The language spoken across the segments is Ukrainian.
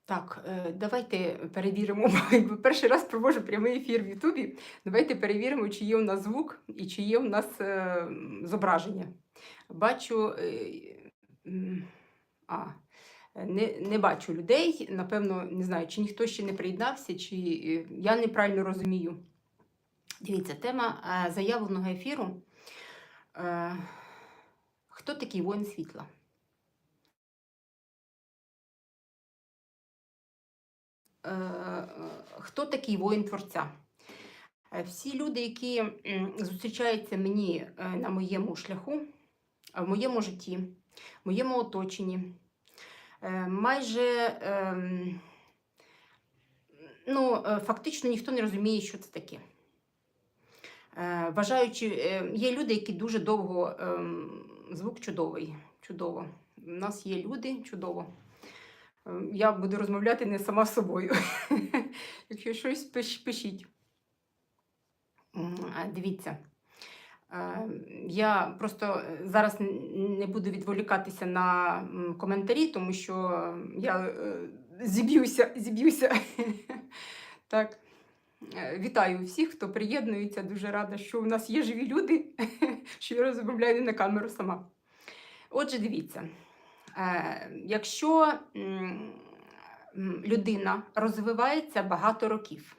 Так, давайте перевіримо, бо перший раз проводжу прямий ефір в Ютубі. Давайте перевіримо, чи є у нас звук і чи є у нас зображення. Бачу, м, а, не бачу людей. Напевно, не знаю, чи ніхто ще не приєднався, чи я неправильно розумію. Дивіться, тема заявленого ефіру. Е, Хто такий воїн світла? Е, е, Хто такий воїн Творця? Всі люди, які зустрічаються мені на моєму шляху, в моєму житті, в моєму оточенні, майже фактично ніхто не розуміє, що це таке. Вважаючи, є люди, які дуже довго, звук чудовий, чудово. У нас є люди, чудово. Я буду розмовляти не сама з собою. Якщо щось, пишіть. Дивіться, я просто зараз не буду відволікатися на коментарі, тому що я зіб'юся. Так. Вітаю всіх, хто приєднується. Дуже рада, що у нас є живі люди, що я розмовляю не на камеру сама. Отже, дивіться, якщо людина розвивається багато років,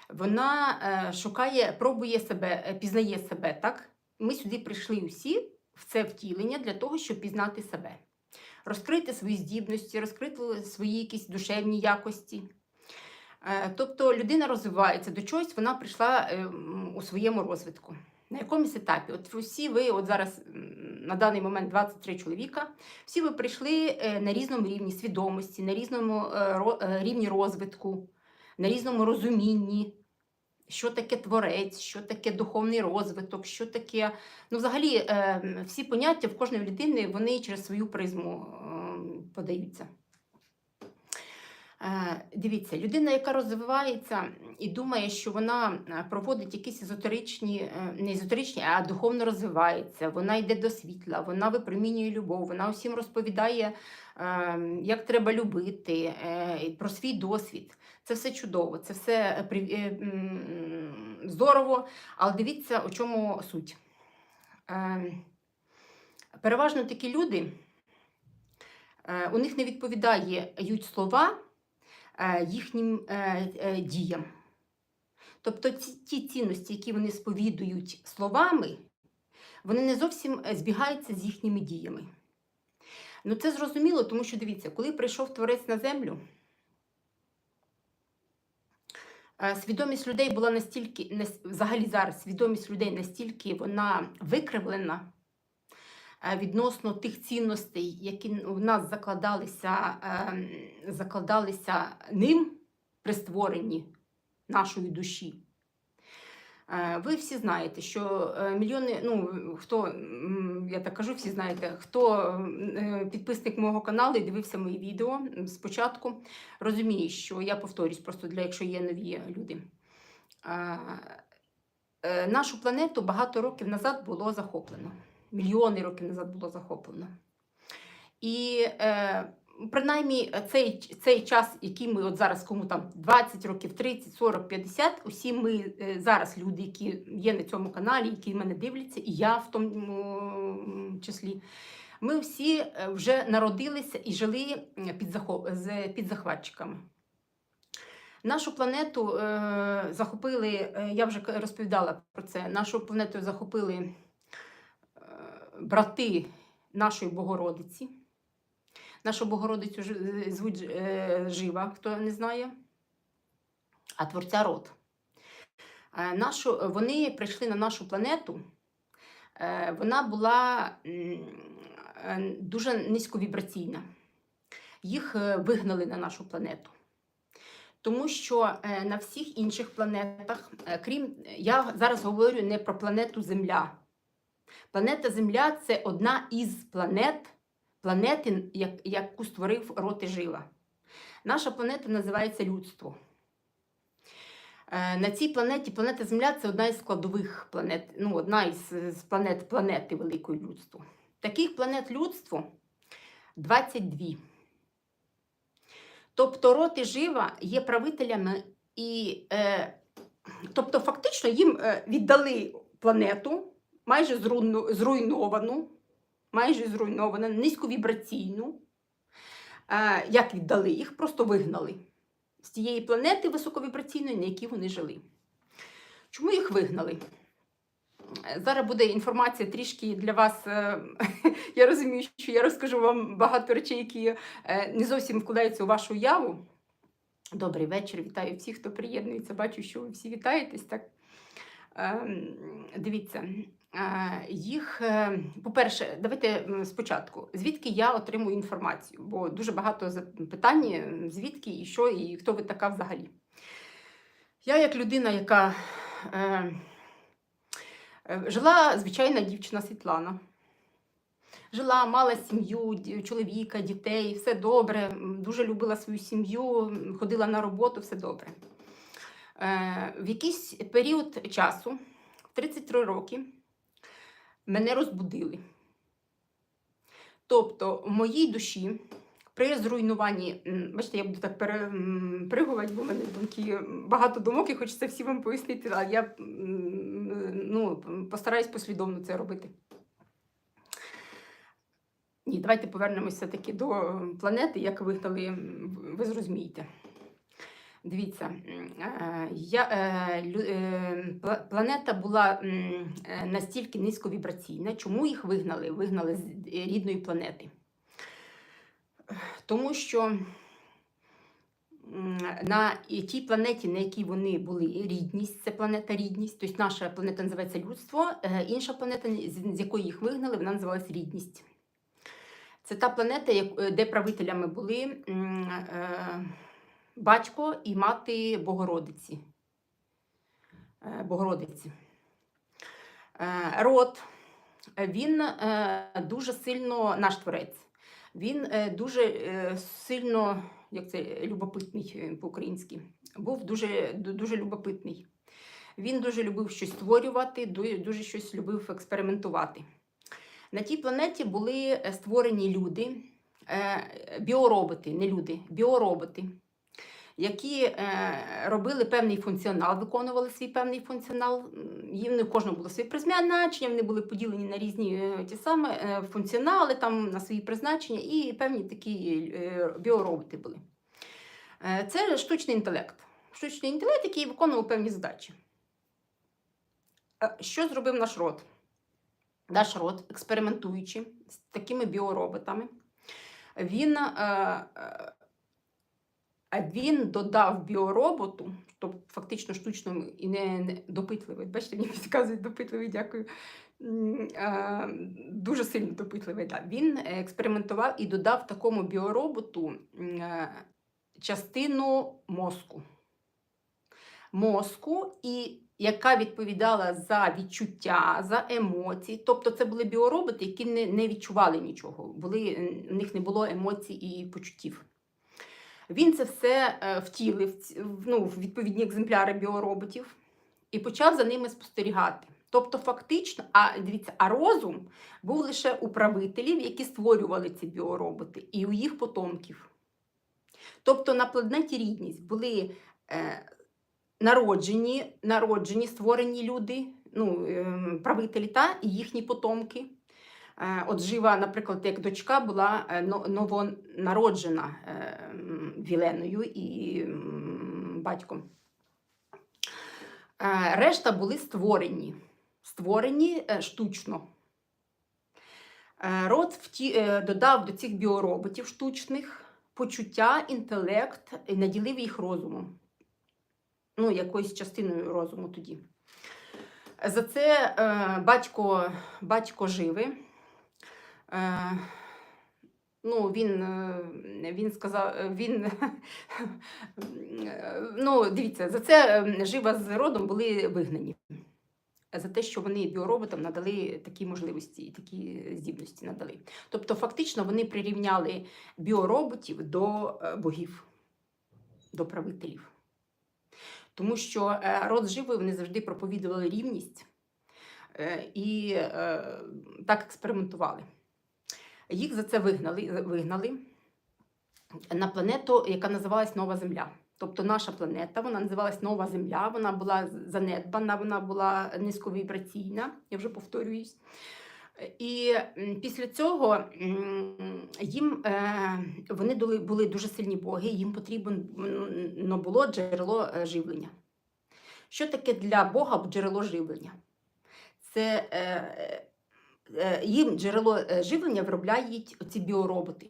вона шукає, пробує себе, пізнає себе, так? Ми сюди прийшли усі в це втілення для того, щоб пізнати себе. Розкрити свої здібності, розкрити свої якісь душевні якості. Тобто людина розвивається до чогось, вона прийшла у своєму розвитку. На якомусь етапі. От всі ви, от зараз на даний момент 23 чоловіка, всі ви прийшли на різному рівні свідомості, на різному рівні розвитку, на різному розумінні, що таке творець, що таке духовний розвиток, що таке... Ну, взагалі, всі поняття в кожної людини, вони через свою призму подаються. Дивіться, людина, яка розвивається і думає, що вона проводить якісь езотеричні, не езотеричні, а духовно розвивається, вона йде до світла, вона випромінює любов, вона усім розповідає, як треба любити, про свій досвід. Це все чудово, це все здорово, але дивіться, у чому суть. Переважно такі люди, у них не відповідають слова їхнім діям. Тобто ті цінності, які вони сповідують словами, вони не зовсім збігаються з їхніми діями. Ну це зрозуміло, тому що, дивіться, коли прийшов Творець на землю, свідомість людей була настільки, взагалі зараз свідомість людей настільки вона викривлена, відносно тих цінностей, які в нас закладалися ним при створенні нашої душі. Ви всі знаєте, що мільйони, хто, я так кажу, всі знаєте, хто підписник мого каналу і дивився мої відео спочатку, розуміє, що я повторюсь, просто якщо є нові люди. Нашу планету багато років назад було захоплено. Мільйони років назад було захоплено. І принаймні цей час, який ми от зараз, кому там 20 років, 30, 40, 50, усі ми зараз люди, які є на цьому каналі, які мене дивляться, і я в тому числі, ми всі вже народилися і жили під захватчиками. Нашу планету захопили, я вже розповідала про це, нашу планету захопили брати нашої Богородиці. Нашу Богородицю звуть Жива, хто не знає, а Творця Род. Вони прийшли на нашу планету, вона була дуже низьковібраційна. Їх вигнали на нашу планету. Тому що на всіх інших планетах, я зараз говорю не про планету Земля. Планета Земля – це одна із планети, яку створив Род і Жива. Наша планета називається людство. На цій планеті, планета Земля – це одна із складових планет, одна із планети великої людства. Таких планет людства 22. Тобто род і жива є правителями, і, тобто фактично їм віддали планету майже зруйновану, низьковібраційну. Як віддали? Їх просто вигнали з тієї планети високовібраційної, на якій вони жили. Чому їх вигнали? Зараз буде інформація трішки для вас. Я розумію, що я розкажу вам багато речей, які не зовсім вкладаються у вашу уяву. Добрий вечір, вітаю всіх, хто приєднується. Бачу, що ви всі вітаєтесь. Так? Дивіться, їх, по-перше, давайте спочатку, звідки я отримую інформацію, бо дуже багато питань, звідки, і що, і хто ви така взагалі. Я як людина, яка жила звичайна дівчина Світлана. Жила, мала сім'ю, чоловіка, дітей, все добре, дуже любила свою сім'ю, ходила на роботу, все добре. В якийсь період часу, в 33 роки, мене розбудили. Тобто в моїй душі при зруйнуванні, бачите, я буду так перепригувати, бо в мене думки, багато думок, і хочеться всі вам пояснити, але я постараюсь послідовно це робити. Ні, давайте повернемося все-таки до планети, як вигнали, ви зрозумієте. Дивіться, планета була настільки низьковібраційна. Чому їх вигнали? Вигнали з рідної планети. Тому що на тій планеті, на якій вони були, рідність, це планета рідність, тобто наша планета називається людство, інша планета, з якої їх вигнали, вона називалась рідність. Це та планета, де правителями були батько і мати Богородиці. Род, він дуже сильно, наш творець, він дуже сильно, як це, любопитний по-українськи, був дуже любопитний. Він дуже любив щось створювати, дуже щось любив експериментувати. На тій планеті були створені люди, біороботи, не люди, біороботи, які робили певний функціонал, виконували свій певний функціонал. Їм не кожного було своє призначення, вони були поділені на різні ті самі функціонали, там, на свої призначення, і певні такі біороботи були. Це штучний інтелект. Штучний інтелект, який виконував певні задачі. Що зробив наш род? Наш род, експериментуючи з такими біороботами, він додав біороботу, тобто фактично штучному і не допитливий. Бачите, мені підказують допитливий, дякую. Дуже сильно допитливий. Да. Він експериментував і додав такому біороботу частину мозку, і яка відповідала за відчуття, за емоції. Тобто це були біороботи, які не відчували нічого, у них не було емоцій і почуттів. Він це все втілив в відповідні екземпляри біороботів і почав за ними спостерігати. Тобто фактично, а розум був лише у правителів, які створювали ці біороботи, і у їх потомків. Тобто на планеті рідність були народжені, створені люди, правителі і їхні потомки. От жива, наприклад, як дочка була новонароджена Віленою і батьком. Решта були створені штучно. Род додав до цих біороботів штучних почуття, інтелект і наділив їх розумом. Якоюсь частиною розуму тоді. За це батько живий. Він сказав, дивіться, за це жива з родом були вигнані. За те, що вони біороботам надали такі можливості і такі здібності надали. Тобто, фактично, вони прирівняли біороботів до богів, до правителів. Тому що род живий, вони завжди проповідували рівність і так експериментували. Їх за це вигнали. на планету, яка називалась Нова Земля. Тобто наша планета, вона називалась Нова Земля, вона була занедбана, вона була низьковібраційна, я вже повторююсь. І після цього їм вони були дуже сильні боги, їм потрібно було джерело живлення. Що таке для Бога джерело живлення? Це їм джерело живлення виробляють оці біороботи.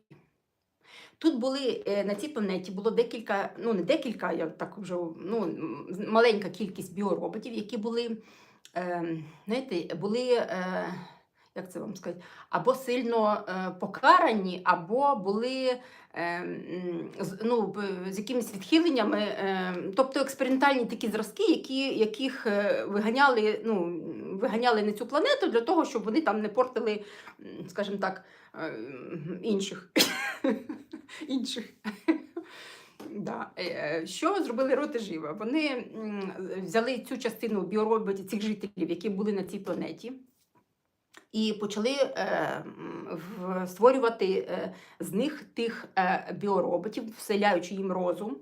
Тут були на цій планеті було декілька, ну не декілька, я так вже маленька кількість біороботів, які були, знаєте, були, як це вам сказати, або сильно покарані, або були з якимись відхиленнями, тобто експериментальні такі зразки, яких виганяли на цю планету для того, щоб вони там не портили, скажімо так, інших. Да. Що зробили роти жива? Вони взяли цю частину біороботів, цих жителів, які були на цій планеті, і почали створювати з них тих біороботів, вселяючи їм розум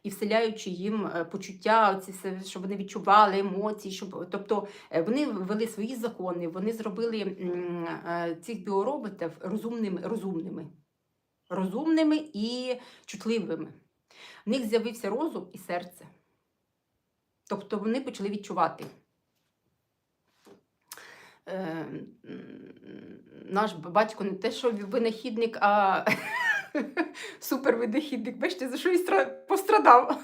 і вселяючи їм почуття, щоб вони відчували емоції. Тобто вони ввели свої закони, вони зробили цих біороботів розумними і чутливими. В них з'явився розум і серце. Тобто вони почали відчувати. Наш батько не те, що винахідник, а супервинахідник. Бачите, за що і пострадав.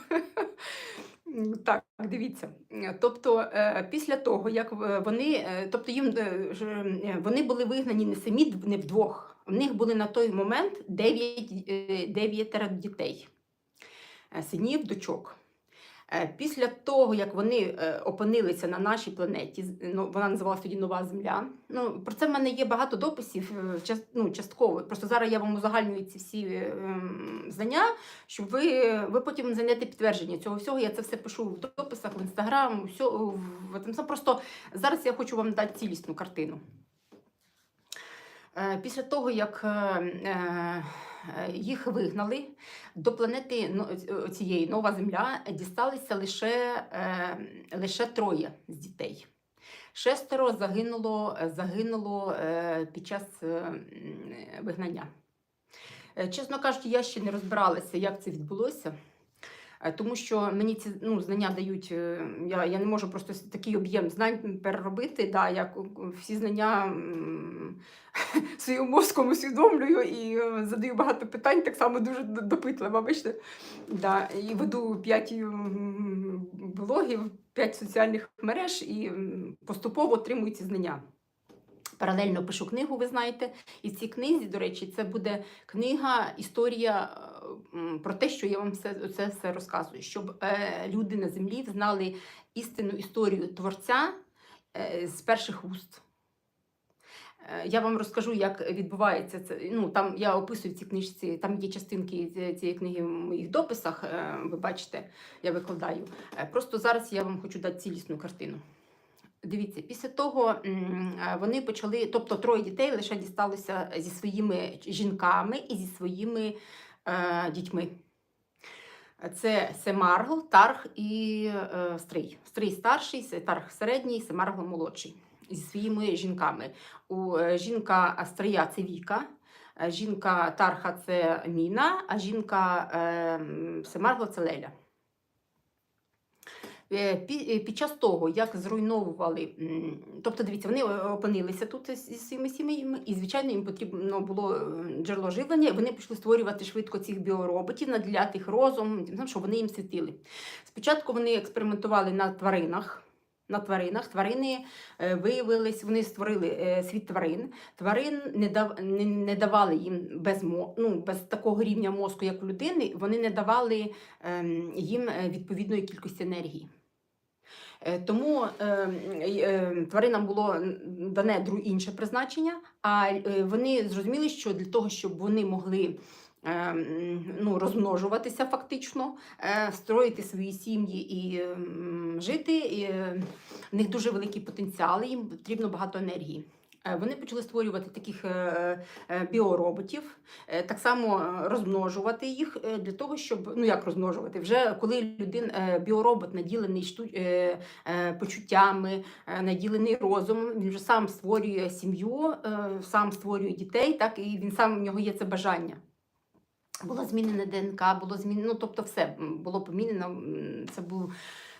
Так, дивіться. Тобто, після того, як вони були вигнані не самі, не вдвох. У них були на той момент 9 дітей, синів, дочок. Після того, як вони опинилися на нашій планеті, вона називалася тоді Нова Земля. Про це в мене є багато дописів, частково. Просто зараз я вам узагальнюю ці всі знання, щоб ви потім знайдете підтвердження цього всього. Я це все пишу в дописах, в Інстаграм, просто зараз я хочу вам дати цілісну картину. Після того, як їх вигнали, до планети цієї Нова Земля дісталися лише 3 з дітей. 6 загинуло під час вигнання. Чесно кажучи, я ще не розбиралася, як це відбулося. Тому що мені ці знання дають, я не можу просто такий об'єм знань переробити, як всі знання своїм мозком усвідомлюю і задаю багато питань, так само дуже допитлива, бачите. І веду 5 блогів, 5 соціальних мереж і поступово отримую ці знання. Паралельно пишу книгу, ви знаєте, і в цій книзі, до речі, це буде книга, історія про те, що я вам це все розказую, щоб люди на землі знали істинну історію Творця з перших уст. Я вам розкажу, як відбувається це. Там я описую в цій книжці, там є частинки цієї книги в моїх дописах, ви бачите, я викладаю. Просто зараз я вам хочу дати цілісну картину. Дивіться, після того вони почали, тобто 3 дітей лише дісталося зі своїми жінками і зі своїми дітьми. Це Семаргл, Тарх і Стрий. Стрий старший, Тарх середній, Семаргл молодший. Зі своїми жінками. Жінка Стрия – це Віка, жінка Тарха – це Міна, а жінка Семаргла – це Леля. Під час того, як зруйновували, тобто, дивіться, вони опинилися тут зі своїми сім'ями, і, звичайно, їм потрібно було джерело живлення, і вони почали створювати швидко цих біороботів, наділяти їх розум, щоб вони їм світили. Спочатку вони експериментували на тваринах. Тварини виявились, вони створили світ тварин. Тварин не давали їм без такого рівня мозку, як у людини, вони не давали їм відповідної кількості енергії. Тому тваринам було дане інше призначення, а вони зрозуміли, що для того, щоб вони могли розмножуватися фактично, строїти свої сім'ї і жити, і в них дуже великий потенціал, їм потрібно багато енергії. Вони почали створювати таких біороботів, так само розмножувати їх для того, щоб, ну як розмножувати, вже коли біоробот наділений почуттями, наділений розумом, він вже сам створює сім'ю, сам створює дітей, так, і він сам, в нього є це бажання. Було змінене ДНК, було змінено, ну, тобто все було помінено, це був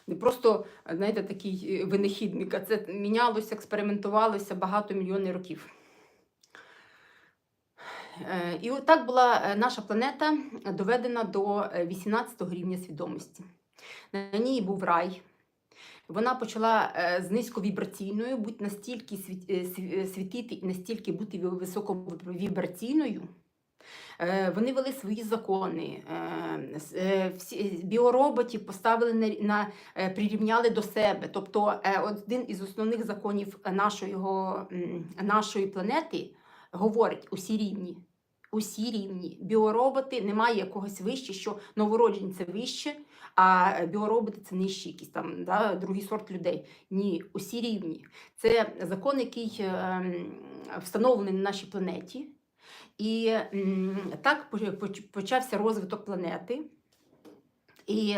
не просто, знаєте, такий винахідник, а це мінялося, експериментувалося багато мільйонів років. І отак була наша планета доведена до 18-го рівня свідомості. На ній був рай. Вона почала з низьковібраційною, бути настільки світити і настільки бути високовібраційною. Вони вели свої закони, біороботів поставили прирівняли до себе. Тобто один із основних законів нашої планети говорить: усі рівні. Усі рівні. Біороботи, немає якогось вище, що новороджені це вище, а біороботи це нижчі, якісь там, да, другий сорт людей. Ні, усі рівні. Це закон, який встановлений на нашій планеті. І так почався розвиток планети. І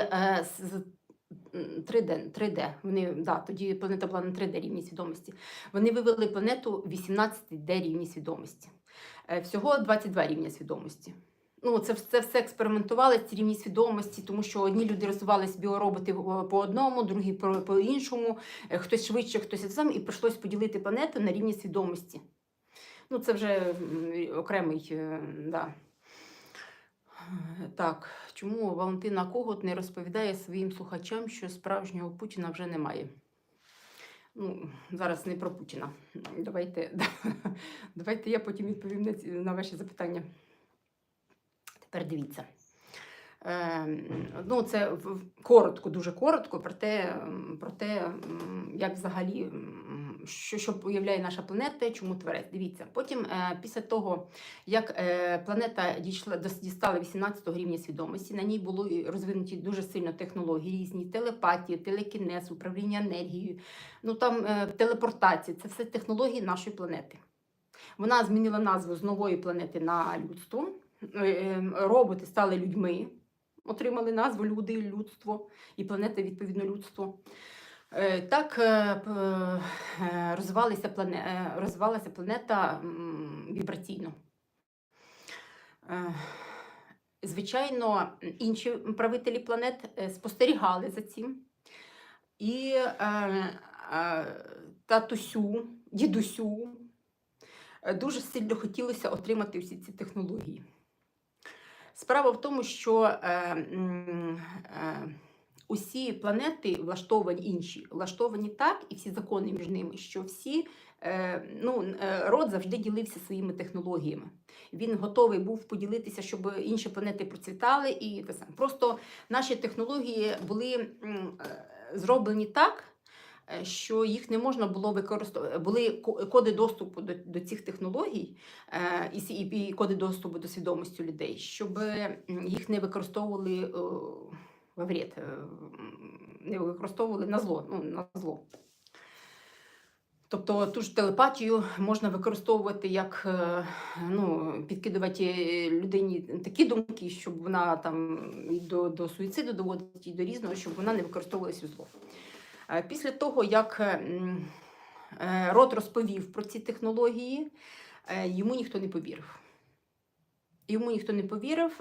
3D, вони, да, тоді планета була на 3D рівні свідомості. Вони вивели планету 18D рівні свідомості. Всього 22 рівня свідомості. Ну, це все експериментували, ці рівні свідомості, тому що одні люди розвивалися біороботи по одному, другі по іншому, хтось швидше, хтось сам, і прийшлось поділити планету на рівні свідомості. Ну, це вже окремий, да. Так, чому Валентина Когут не розповідає своїм слухачам, що справжнього Путіна вже немає? Ну, зараз не про Путіна. Давайте я потім відповім на ваші запитання. Тепер дивіться. Ну, це коротко, дуже коротко про те, як взагалі, що уявляє наша планета, чому Творець. Дивіться, потім, після того, як планета дістала 18-го рівня свідомості, на ній були розвинуті дуже сильно технології різні, телепатія, телекінез, управління енергією, ну там телепортація, це все технології нашої планети. Вона змінила назву з нової планети на людство, роботи стали людьми, отримали назву люди, людство, і планета, відповідно, людство. Так розвивалася планета вібраційно. Звичайно, інші правителі планет спостерігали за цим. І татусю, дідусю дуже сильно хотілося отримати всі ці технології. Справа в тому, що усі планети влаштовані так, і всі закони між ними, що род завжди ділився своїми технологіями. Він готовий був поділитися, щоб інші планети процвітали. І те саме. Просто наші технології були зроблені так, що їх не можна було використовувати. Були коди доступу до цих технологій і коди доступу до свідомості людей, щоб їх не використовували во вред, не використовували на зло. Тобто ту ж телепатію можна використовувати як, підкидувати людині такі думки, щоб вона там і до суїциду доводить, і до різного, щоб вона не використовувалася у зло. Після того, як род розповів про ці технології, йому ніхто не повірив.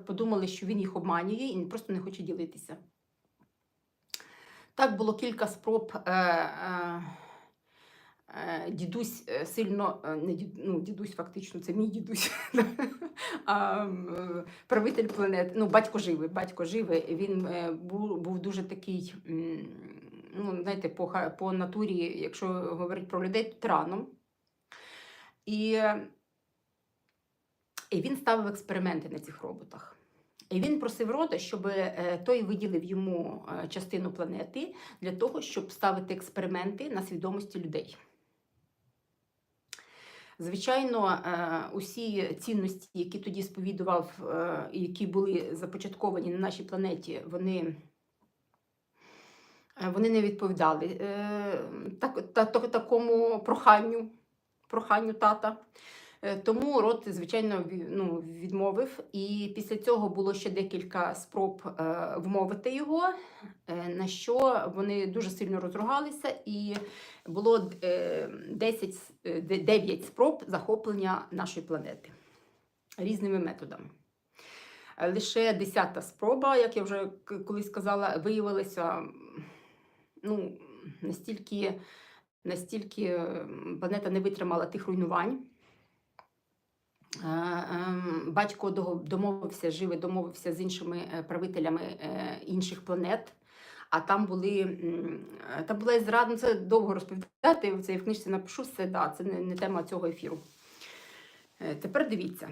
Подумали, що він їх обманює і він просто не хоче ділитися. Так було кілька спроб. Дідусь сильно, дідусь фактично, це мій дідусь, правитель планети, батько живий, він був дуже такий, знаєте, по натурі, якщо говорити про людей, то тираном. І він ставив експерименти на цих роботах. І він просив рода, щоб той виділив йому частину планети для того, щоб ставити експерименти на свідомості людей. Звичайно, усі цінності, які тоді сповідував, які були започатковані на нашій планеті, вони не відповідали такому проханню. проханню тата. Тому род, звичайно, відмовив. І після цього було ще декілька спроб вмовити його, на що вони дуже сильно розругалися, і було 9 спроб захоплення нашої планети різними методами. Лише 10-та спроба, як я вже колись сказала, виявилася настільки планета не витримала тих руйнувань. Батько домовився з іншими правителями інших планет, а там була зрада, це довго розповідати, це я в книжці напишу все, да, це не тема цього ефіру. Тепер дивіться,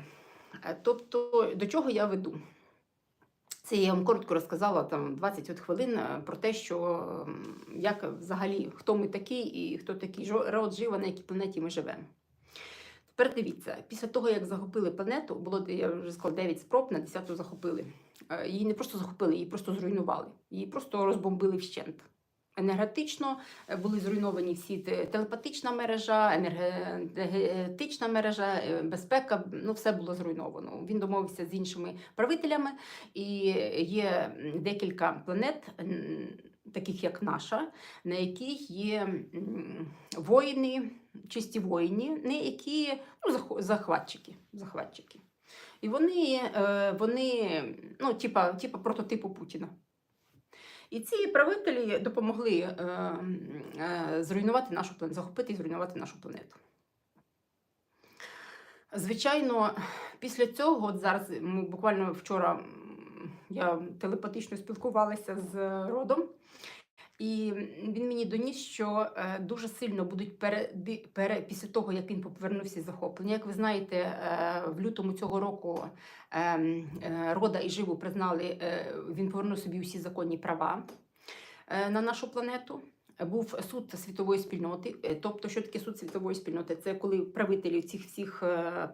тобто до чого я веду. Це я вам коротко розказала, там 20 хвилин про те, що як взагалі, хто ми такі і хто такий род жива, на якій планеті ми живемо. Тепер дивіться, після того, як захопили планету, було, я вже сказала, 9 спроб, на 10-ту захопили. Її не просто захопили, її просто зруйнували. Її просто розбомбили вщент. Енергетично були зруйновані всі телепатична мережа, енергетична мережа, безпека, все було зруйновано. Він домовився з іншими правителями, і є декілька планет, таких як наша, на яких є воїни, чисті воїни, не які захватчики. І вони типа прототипу Путіна. І ці правителі допомогли зруйнувати нашу планету, захопити і зруйнувати нашу планету. Звичайно, після цього, от зараз, буквально вчора я телепатично спілкувалася з родом, і він мені доніс, що дуже сильно будуть після того, як він повернувся з захоплення. Як ви знаєте, в лютому цього року рода і живу признали, він повернув собі усі законні права на нашу планету. Був суд світової спільноти. Тобто, що таке суд світової спільноти? Це коли правителі цих всіх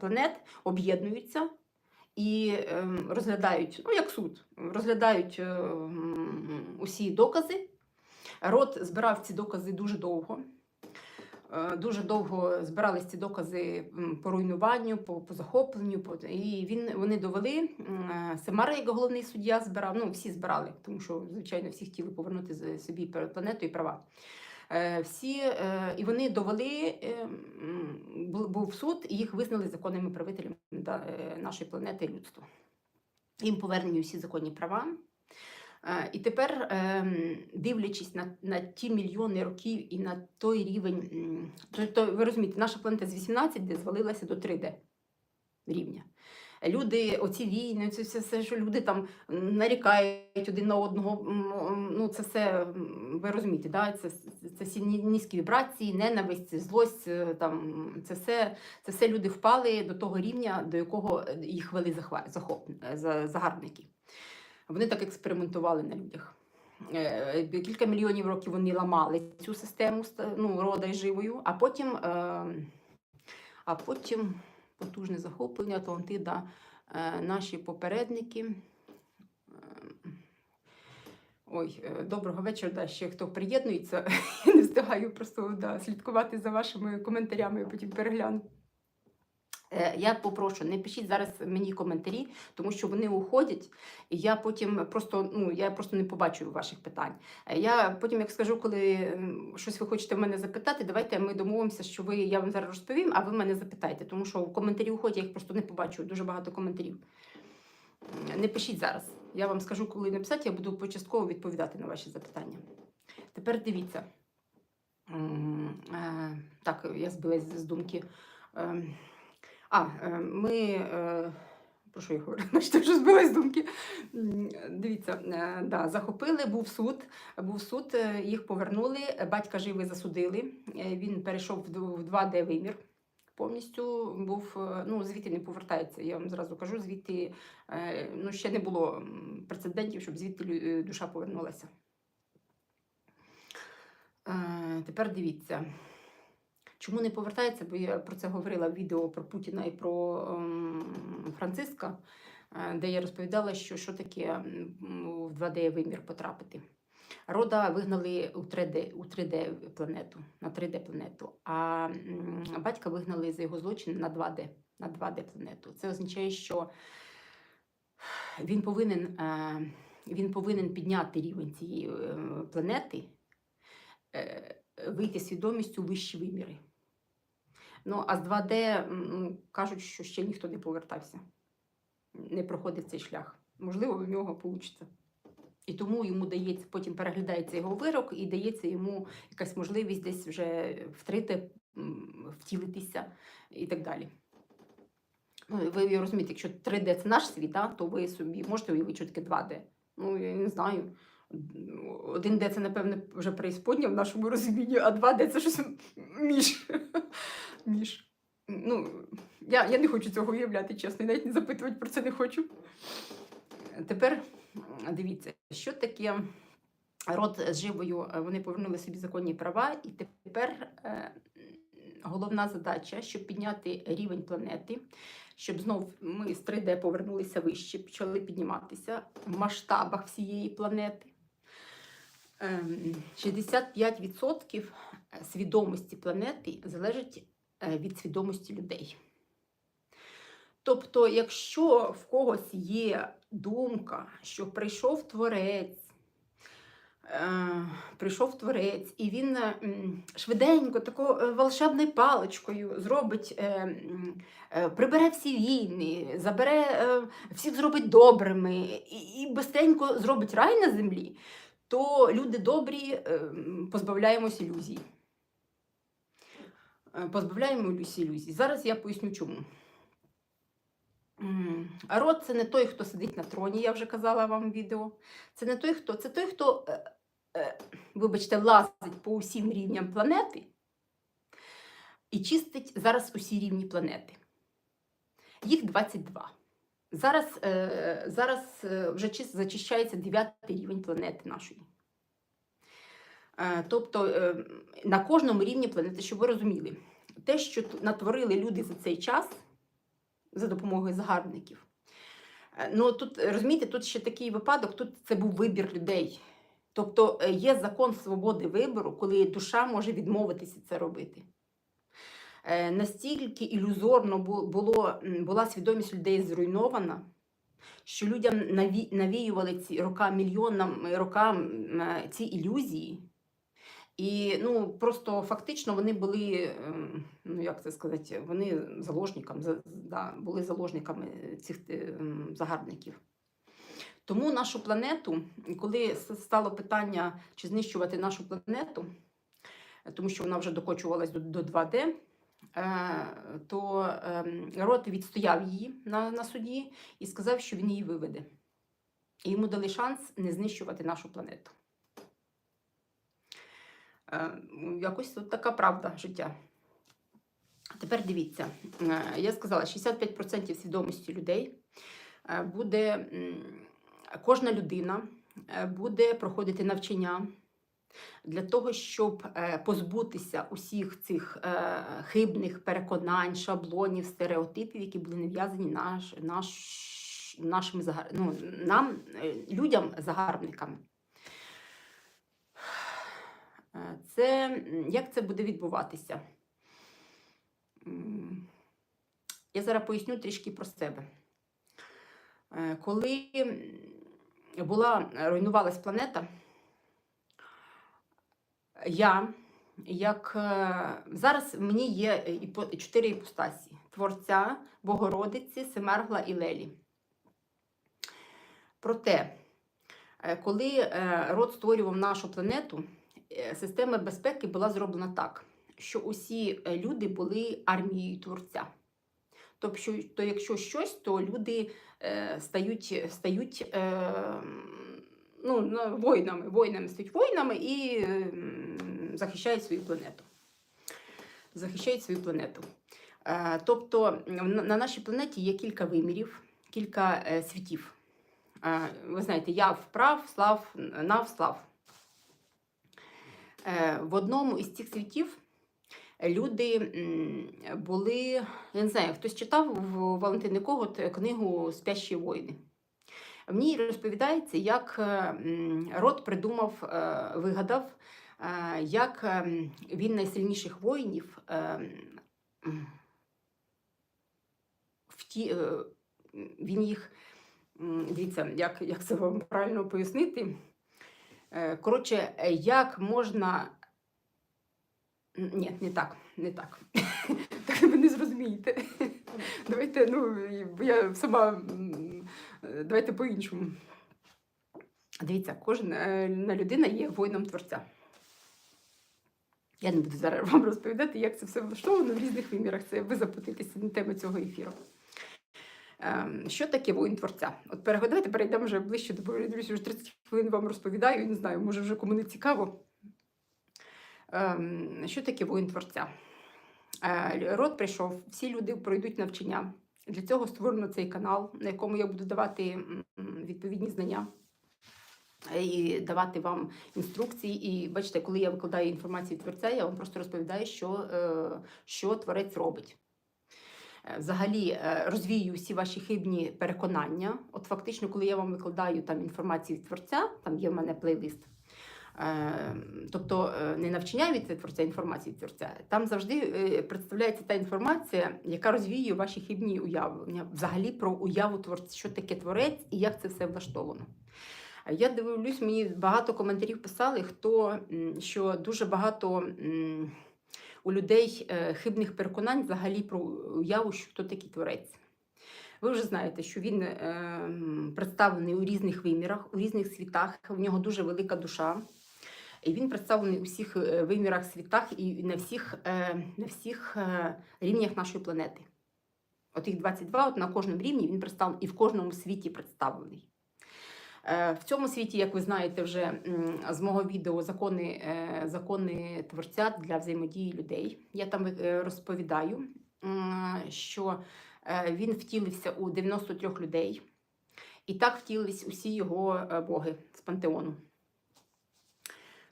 планет об'єднуються і розглядають, як суд, розглядають усі докази. Род збирав ці докази дуже довго. Дуже довго збирались ці докази по руйнуванню, по захопленню. І вони довели, Семара, як головний суддя, збирав, всі збирали, тому що, звичайно, всі хотіли повернути собі планету і права. І вони довели, був суд, і їх визнали законними правителями нашої планети і людства. Їм повернені всі законні права. І тепер, дивлячись на ті мільйони років і на той рівень, то ви розумієте, наша планета з 18D звалилася до 3D рівня. Люди, оці війни, це все, що люди там нарікають один на одного, це все, ви розумієте, да? Це всі низькі вібрації, ненависть, злость, це все люди впали до того рівня, до якого їх вели загарбники. Вони так експериментували на людях. Кілька мільйонів років вони ламали цю систему рода і живою, а потім потужне захоплення, Атлантида, наші попередники. Доброго вечора, ще хто приєднується. Я не встигаю просто слідкувати за вашими коментарями, потім перегляну. Я попрошу, не пишіть зараз мені коментарі, тому що вони уходять, і я потім просто не побачу ваших питань. Я потім, як скажу, коли щось ви хочете в мене запитати, давайте ми домовимося, що я вам зараз розповім, а ви мене запитайте, тому що коментарі уходять, я їх просто не побачу, дуже багато коментарів. Не пишіть зараз. Я вам скажу, коли написати, я буду початково відповідати на ваші запитання. Тепер дивіться. Так, я збилась з думки. Про що я говорю? Що збилась з думки. Дивіться, захопили, був суд, їх повернули, батька живий засудили, він перейшов в 2D вимір. Повністю був, звідти не повертається, я вам зразу кажу, звідти, ще не було прецедентів, щоб звідти душа повернулася. Тепер дивіться. Чому не повертається, бо я про це говорила в відео про Путіна і про Франциска, де я розповідала, що таке в 2D вимір потрапити. Рода вигнали у 3D планету, на 3D планету, а батька вигнали за його злочин на 2D планету. Це означає, що він він повинен підняти рівень цієї планети, вийти свідомістю у вищі виміри. Ну, а з 2D кажуть, що ще ніхто не повертався, не проходив цей шлях. Можливо, у нього вийде. І тому йому дається, потім переглядається його вирок і дається йому якась можливість десь вже втрити, втілитися і так далі. Ну, ви розумієте, якщо 3D – це наш світ, то ви собі можете уявити, що таке 2D. Ну, я не знаю. 1D – це, напевне, вже преісподня в нашому розумінні, а 2D – це щось між. Ну, я не хочу цього уявляти, чесно, навіть не запитувати про це не хочу. Тепер дивіться, що таке род з живою, вони повернули собі законні права, і тепер головна задача, щоб підняти рівень планети, щоб знов ми з 3D повернулися вище, почали підніматися в масштабах всієї планети. 65% свідомості планети залежить від свідомості людей. Тобто, якщо в когось є думка, що прийшов Творець, і він швиденько, такою волшебною паличкою зробить, прибере всі війни, всіх зробить добрими і бистренько зробить рай на землі, то люди добрі позбавляємось ілюзій. Позбавляємося ілюзій. Зараз я поясню, чому. Род – це не той, хто сидить на троні, я вже казала вам в відео. Це той, хто, вибачте, лазить по усім рівням планети і чистить зараз усі рівні планети. Їх 22. Зараз вже зачищається 9-й рівень планети нашої. Тобто на кожному рівні планети, щоб ви розуміли, те, що натворили люди за цей час, за допомогою загарбників. Ну, тут, розумієте, тут ще такий випадок, тут це був вибір людей. Тобто є закон свободи вибору, коли душа може відмовитися це робити. Настільки ілюзорно була свідомість людей зруйнована, що людям навіювали мільйонами роками ці ілюзії. І просто фактично вони були, як це сказати, вони були заложниками цих загарбників. Тому нашу планету, коли стало питання, чи знищувати нашу планету, тому що вона вже докочувалась до 2D, то род відстояв її на суді і сказав, що він її виведе. І йому дали шанс не знищувати нашу планету. Якось от така правда життя. Тепер дивіться, я сказала, 65% свідомості людей буде, кожна людина буде проходити навчання для того, щоб позбутися усіх цих хибних переконань, шаблонів, стереотипів, які були нав'язані людям-загарбниками. Як це буде відбуватися? Я зараз поясню трішки про себе. Коли руйнувалась планета, зараз в мені є 4 іпостасі: Творця, Богородиці, Семергла і Лелі. Проте, коли род створював нашу планету, система безпеки була зроблена так, що усі люди були армією Творця. Тобто, якщо щось, то люди стають воїнами стають воїнами і захищають свою планету. Тобто, на нашій планеті є кілька вимірів, кілька світів. Ви знаєте, яв, прав, слав, нав, слав. В одному із цих світів люди були, я не знаю, хтось читав в Валентини Когут книгу «Спящі воїни». В ній розповідається, як Рот придумав, вигадав, як він найсильніших воїнів він їх, дивіться, як це вам правильно пояснити. Коротше, як можна. Ні, не так. Так ви не зрозумієте. Давайте, я сама, давайте по-іншому. Дивіться, кожна людина є воїном Творця. Я не буду зараз вам розповідати, як це все влаштовано в різних вимірах. Це ви запитаєтеся на тему цього ефіру. Що таке воїн Творця? От давайте перейдемо вже ближче до вже 30 хвилин вам розповідаю, не знаю, може вже кому не цікаво. Що таке воїн Творця? Рот прийшов, всі люди пройдуть навчання. Для цього створено цей канал, на якому я буду давати відповідні знання і давати вам інструкції. І бачите, коли я викладаю інформацію Творця, я вам просто розповідаю, що Творець робить. Взагалі розвію всі ваші хибні переконання. От фактично, коли я вам викладаю там інформацію від Творця, там є в мене плейлист, тобто не навчання від Творця, інформації від Творця, там завжди представляється та інформація, яка розвіює ваші хибні уявлення, взагалі про уяву Творця, що таке Творець і як це все влаштовано. Я дивлюсь, мені багато коментарів писали, що дуже багато у людей хибних переконань взагалі про уяву, що хто такий Творець. Ви вже знаєте, що він представлений у різних вимірах, у різних світах, у нього дуже велика душа. І він представлений у всіх вимірах, світах і на всіх рівнях нашої планети. От їх 22, от на кожному рівні він представлений і в кожному світі представлений. В цьому світі, як ви знаєте вже з мого відео «Закони Творця для взаємодії людей», я там розповідаю, що він втілився у 93 людей. І так втілились усі його боги з пантеону.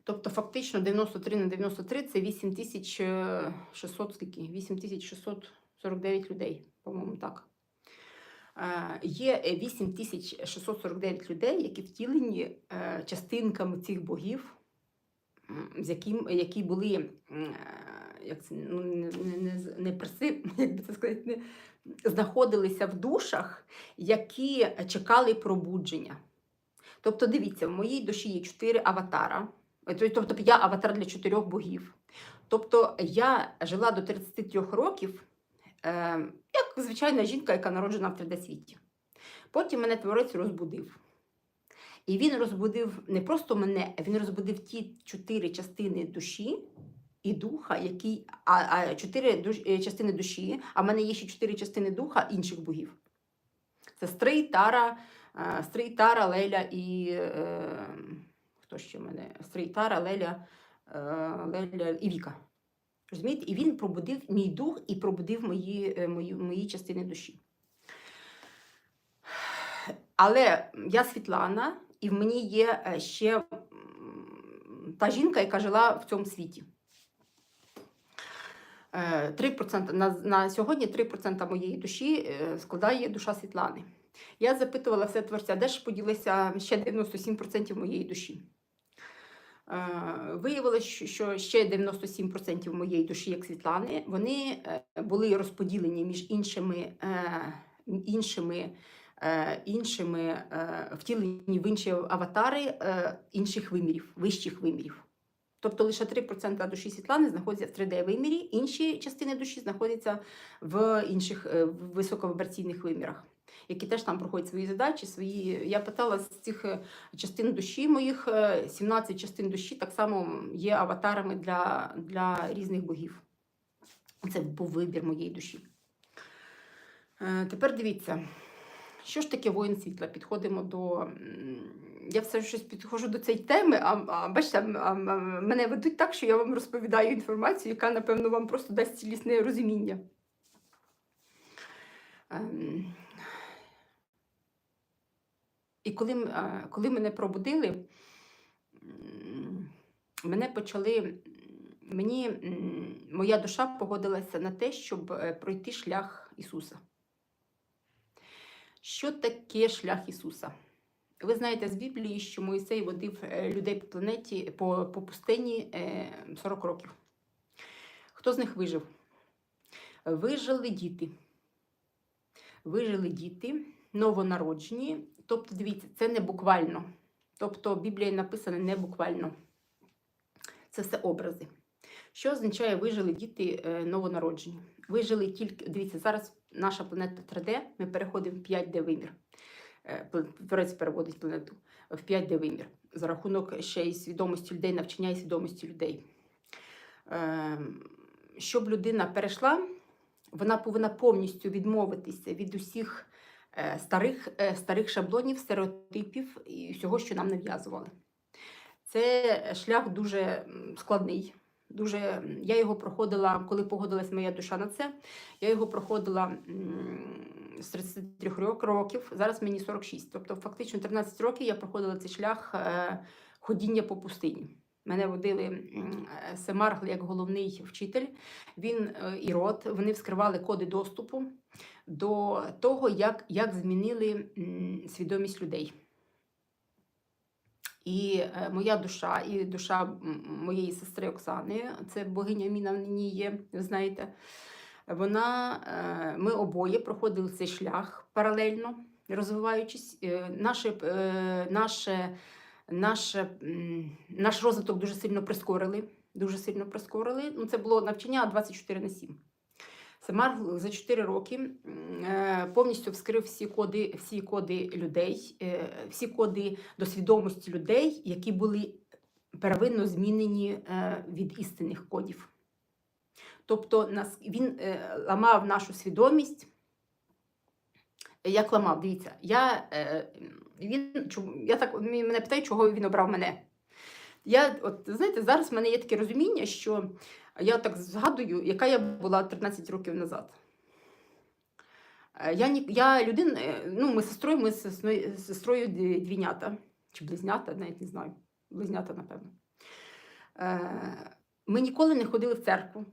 Тобто, фактично, 93 на 93 – це 8649 людей, по-моєму, так. Є 8649 людей, які втілені частинками цих богів, які були, знаходилися в душах, які чекали пробудження. Тобто, дивіться, в моїй душі є 4 аватара. Тобто, я аватар для 4 богів. Тобто, я жила до 33 років, як звичайна жінка, яка народжена в 3D-світі. Потім мене Творець розбудив. І він розбудив не просто мене, а він розбудив ті 4 частини душі і духа, 4 частини душі, а в мене є ще 4 частини духа інших богів. Це Стрий, Тара, Леля і... Хто ще в мене? Стрий, Тара, Леля і Віка. Розумієте? І він пробудив мій дух і пробудив мої частини душі. Але я Світлана, і в мені є ще та жінка, яка жила в цьому світі. 3%, на сьогодні 3% моєї душі складає душа Світлани. Я запитувала все Творця, де ж поділися ще 97% моєї душі. Виявилося, що ще 97% моєї душі, як Світлани, вони були розподілені між іншими втілені в інші аватари інших вимірів, вищих вимірів. Тобто лише 3% душі Світлани знаходяться в 3D-вимірі, інші частини душі знаходяться в інших високовібраційних вимірах, які теж там проходять свої задачі, Я питала з цих частин душі моїх, 17 частин душі так само є аватарами для різних богів. Це був вибір моєї душі. Тепер дивіться, що ж таке воїн світла? Підходимо до... Я все щось підходжу до цієї теми, бачите, мене ведуть так, що я вам розповідаю інформацію, яка, напевно, вам просто дасть цілісне розуміння. І коли мене пробудили, моя душа погодилася на те, щоб пройти шлях Ісуса. Що таке шлях Ісуса? Ви знаєте з Біблії, що Мойсей водив людей по планеті, по пустині 40 років. Хто з них вижив? Вижили діти. Вижили діти, новонароджені. Тобто, дивіться, це не буквально. Тобто, Біблія написана не буквально. Це все образи. Що означає вижили діти новонароджені? Вижили тільки, дивіться, зараз наша планета 3D, ми переходимо в 5D вимір. Творець переводить планету в 5D вимір. За рахунок ще й свідомості людей, навчання і свідомості людей. Щоб людина перейшла, вона повинна повністю відмовитися від усіх старих шаблонів, стереотипів і всього, що нам нав'язували. Це шлях дуже складний. Я його проходила, коли погодилась моя душа на це, я його проходила з 33 років, зараз мені 46. Тобто фактично 13 років я проходила цей шлях ходіння по пустині. Мене водили Семаргл як головний вчитель, він і Рот, вони вскривали коди доступу до того, як змінили свідомість людей. І моя душа, і душа моєї сестри Оксани, це богиня Міна в ній є, ви знаєте, ми обоє проходили цей шлях паралельно, розвиваючись. Наш розвиток дуже сильно прискорили. Ну, це було навчання 24/7. Семаргл за 4 роки повністю вскрив всі коди людей, всі коди до свідомості людей, які були первинно змінені від істинних кодів. Тобто він ламав нашу свідомість. Як ламав, дивіться, мене питають, чого він обрав мене. Знаєте, зараз в мене є таке розуміння, що я так згадую, яка я була 13 років назад. Ми з сестрою двійнята, чи близнята, навіть не знаю, близнята, напевно. Ми ніколи не ходили в церкву,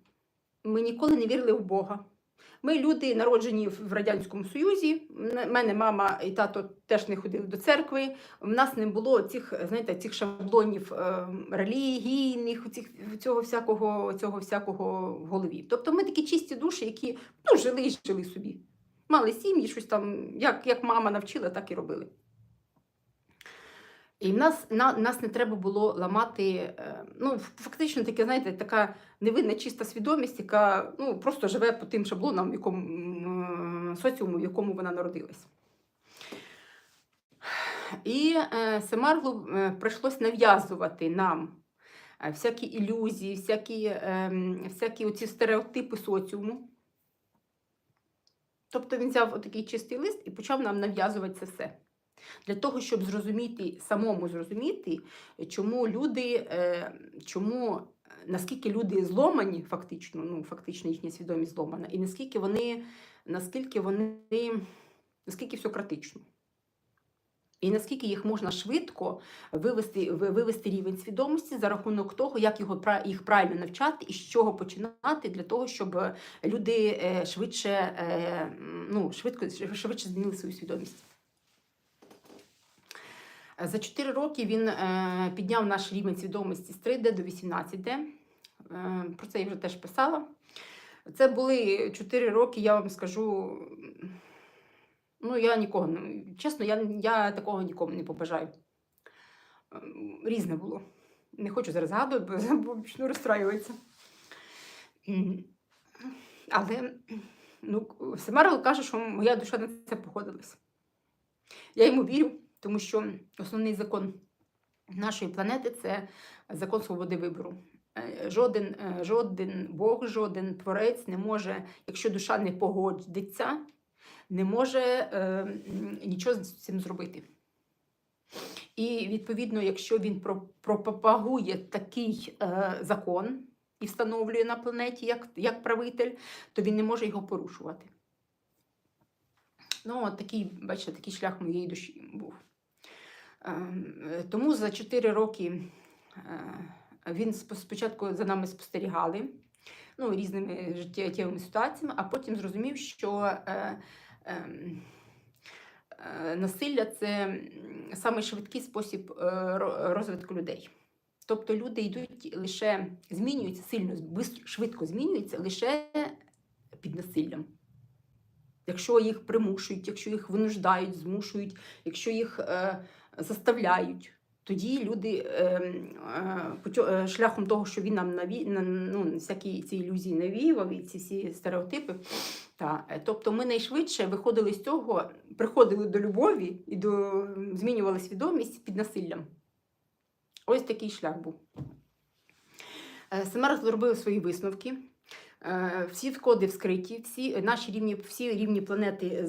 ми ніколи не вірили в Бога. Ми люди, народжені в Радянському Союзі, мене мама і тато теж не ходили до церкви, в нас не було цих шаблонів релігійних, цього всякого в голові. Тобто ми такі чисті душі, які жили собі. Мали сім'ї, щось там, як мама навчила, так і робили. І нас не треба було ламати, фактично таке, знаєте, така невинна чиста свідомість, яка просто живе по тим шаблонам, соціуму, в якому вона народилась. І Семарглу прийшлось нав'язувати нам всякі ілюзії, всякі оці стереотипи соціуму. Тобто він взяв отакий чистий лист і почав нам нав'язувати це все. Для того, щоб самому зрозуміти, наскільки люди зломані, фактично їхня свідомість зломана, і наскільки все критично. І наскільки їх можна швидко вивести рівень свідомості за рахунок того, як їх правильно навчати і з чого починати для того, щоб люди швидше змінили свою свідомість. За 4 роки він підняв наш рівень свідомості з 3D до 18D. Про це я вже теж писала. Це були 4 роки, я вам скажу, я такого нікому не побажаю. Різне було. Не хочу зараз згадувати, бо почну розстраюватися. Але Семаргл каже, що моя душа на це погодилась. Я йому вірю. Тому що основний закон нашої планети – це закон свободи вибору. Жоден Бог, жоден творець не може, якщо душа не погодиться, не може нічого з цим зробити. І, відповідно, якщо він пропагує такий закон і встановлює на планеті як правитель, то він не може його порушувати. Такий шлях моєї душі був. Тому за 4 роки він спочатку за нами спостерігали, різними життєвими ситуаціями, а потім зрозумів, що насилля це самий швидкий спосіб розвитку людей. Тобто люди йдуть лише змінюються сильно, швидко змінюються лише під насиллям. Якщо їх примушують, якщо їх винуждають, змушують, якщо їх заставляють, тоді люди шляхом того, що він нам всякі ці ілюзії навіював, і ці всі стереотипи. Тобто ми найшвидше виходили з цього, приходили до любові і змінювали свідомість під насиллям. Ось такий шлях був. Семарх зробив свої висновки. Всі коди вскриті, всі рівні планети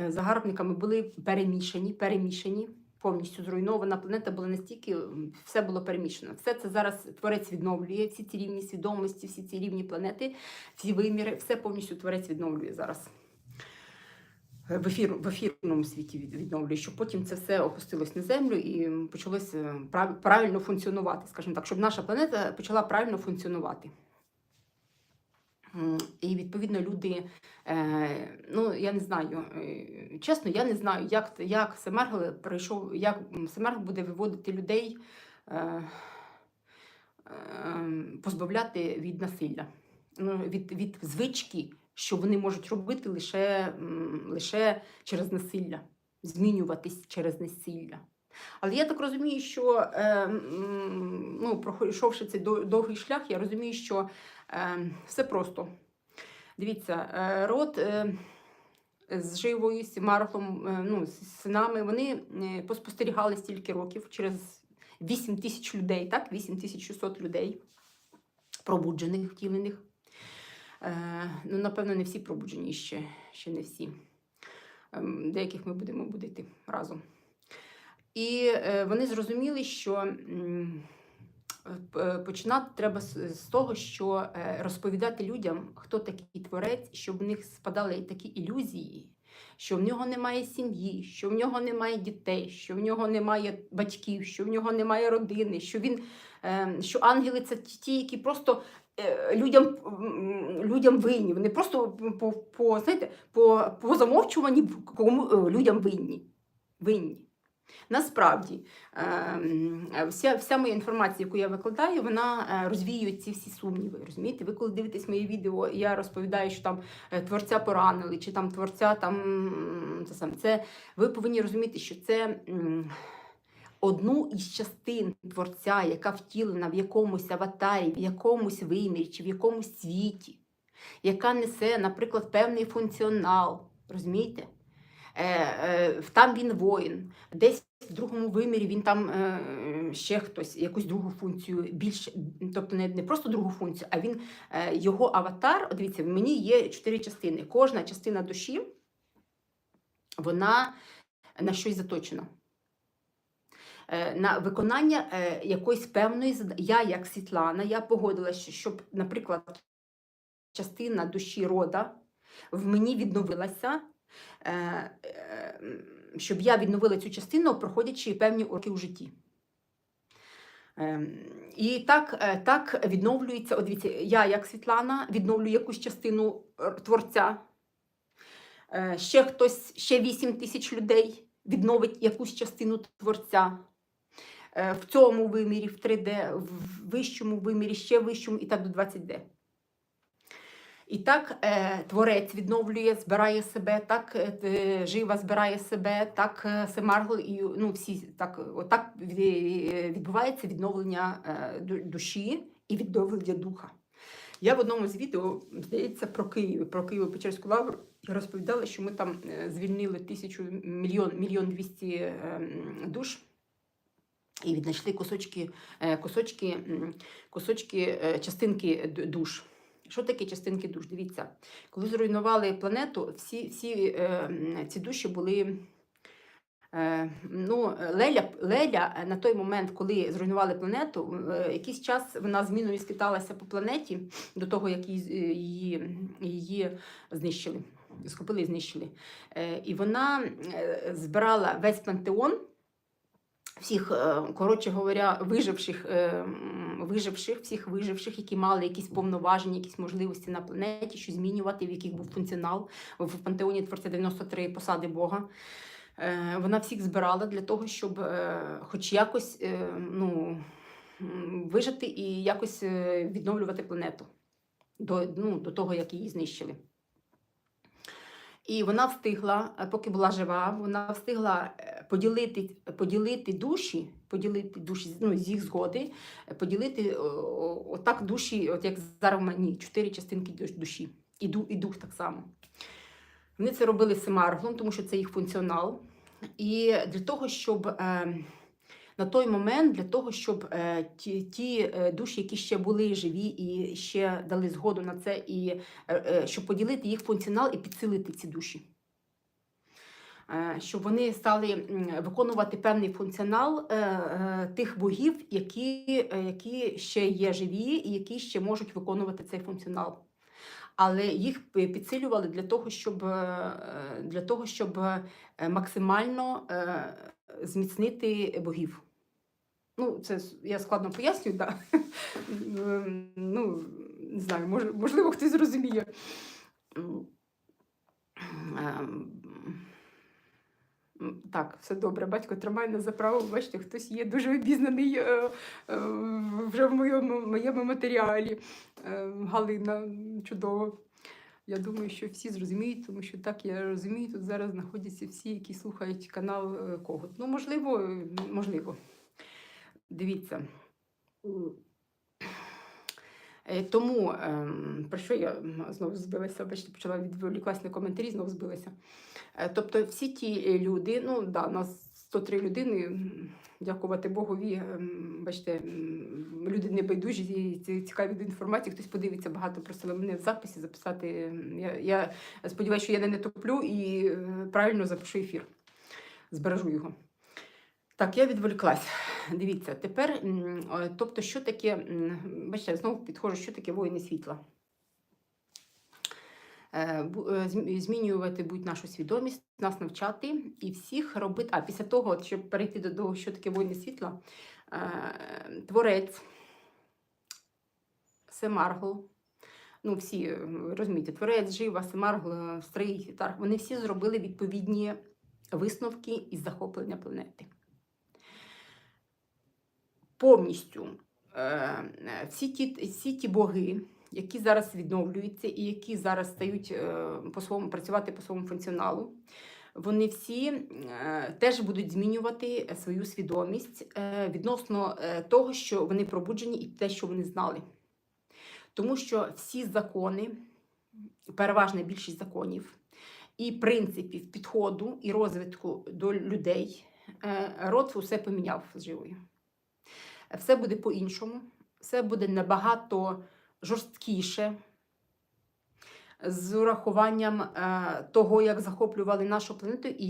загарбниками були перемішані. Повністю зруйнована планета була настільки, все було перемішано. Все це зараз Творець відновлює, всі ці рівні свідомості, всі ці рівні планети, всі виміри, все повністю Творець відновлює зараз. В ефірному світі відновлює, щоб потім це все опустилось на землю і почалося правильно функціонувати, скажімо так, щоб наша планета почала правильно функціонувати. І, відповідно, люди, я не знаю, чесно, я не знаю, як Семарх буде виводити людей, позбавляти від насилля, від звички, що вони можуть робити лише через насилля, змінюватись через насилля. Але я так розумію, що, пройшовши цей довгий шлях, я розумію, що все просто. Дивіться, род з Живою, з Семархом, з синами, вони поспостерігали стільки років через 8 тисяч людей, так? 8600 людей, пробуджених, втілених. Напевно, не всі пробуджені ще не всі. Деяких ми будемо будити разом. І вони зрозуміли, що починати треба з того, що розповідати людям, хто такий Творець, щоб в них спадали такі ілюзії, що в нього немає сім'ї, що в нього немає дітей, що в нього немає батьків, що в нього немає родини, що ангели – це ті, які просто людям винні. Вони просто по замовчуванні людям винні. Насправді, вся моя інформація, яку я викладаю, вона розвіює ці всі сумніви. Розумієте? Ви коли дивитесь мої відео, я розповідаю, що там творця поранили, чи там творця ви повинні розуміти, що це одну із частин творця, яка втілена в якомусь аватарі, в якомусь вимірі, чи в якомусь світі, яка несе, наприклад, певний функціонал. Розумієте? Там він воїн, десь в другому вимірі він там ще хтось, якусь другу функцію, більше, тобто не просто другу функцію, а він, його аватар, дивіться, в мені є 4 частини. Кожна частина душі, вона на щось заточена. На виконання якоїсь певної задачі. Я, як Світлана, я погодилася, щоб, наприклад, частина душі рода в мені відновилася, щоб я відновила цю частину, проходячи певні уроки у житті. І так відновлюється, дивіться, я, як Світлана, відновлюю якусь частину творця, ще 8 тисяч людей відновить якусь частину творця. В цьому вимірі, в 3D, в вищому вимірі, ще вищому, і так до 20D. І так Творець відновлює, збирає себе, так Жива збирає себе, так Семарх, і всі, отак відбувається відновлення душі і відновлення духа. Я в одному з відео, здається, про Києво-Печерську лавру, я розповідала, що ми там звільнили 1 200 000 душ, і віднайшли кусочки, частинки душ. Що таке частинки душ? Дивіться, коли зруйнували планету, всі ці душі були... Леля на той момент, коли зруйнували планету, якийсь час вона зміною скиталася по планеті до того, як її знищили, схопили і знищили. І вона збирала весь пантеон, всіх, коротше говоря, всіх виживших, які мали якісь повноваження, якісь можливості на планеті, що змінювати, в яких був функціонал. В пантеоні Творця 93 посади Бога. Вона всіх збирала для того, щоб хоч якось вижити і якось відновлювати планету до того, як її знищили. І вона встигла, поки була жива, вона встигла поділити душі з їх згоди, поділити отак душі, от як зараз в мені, 4 частинки душі, і дух так само. Вони це робили семарглом, тому що це їх функціонал. І для того, щоб на той момент, для того, щоб ті душі, які ще були живі і ще дали згоду на це, і щоб поділити їх функціонал і підсилити ці душі. Щоб вони стали виконувати певний функціонал тих богів, які ще є живі і які ще можуть виконувати цей функціонал. Але їх підсилювали для того, щоб максимально зміцнити богів. Ну, це я складно пояснюю, да. Ну, не знаю, можливо, хтось зрозуміє. Так, все добре, батько тримає на заправу, бачите, хтось є дуже обізнаний вже в моєму матеріалі. Галина, чудово. Я думаю, що всі зрозуміють, тому що так я розумію, тут зараз знаходяться всі, які слухають канал Когут. Ну, можливо. Дивіться. Тому, про що я знову збилася, бачите, почала відволіклась на коментарі, знову збилася. Тобто всі ті люди, ну да, нас 103 людини, дякувати Богові, бачите, люди не байдужі, цікаві до інформації, хтось подивиться, багато просили мене в записі записати. Я сподіваюся, що я не топлю і правильно запишу ефір, збережу його. Так, я відволіклась. Дивіться, тепер, тобто, що таке, бачите, я знову підходжу, що таке воїни світла. Змінювати будуть нашу свідомість, нас навчати і всіх робити. А після того, щоб перейти до того, що таке воїни світла, Творець, Семаргл, ну всі, розумієте, Творець, Жива, Семаргл, Стрий, Тарх, вони всі зробили відповідні висновки із захоплення планети. Повністю всі ті боги, які зараз відновлюються і які зараз стають працювати по своєму функціоналу, вони всі теж будуть змінювати свою свідомість відносно того, що вони пробуджені і те, що вони знали. Тому що всі закони, переважна більшість законів і принципів підходу і розвитку до людей, род усе поміняв з Живою. Все буде по-іншому, все буде набагато жорсткіше, з урахуванням того, як захоплювали нашу планету і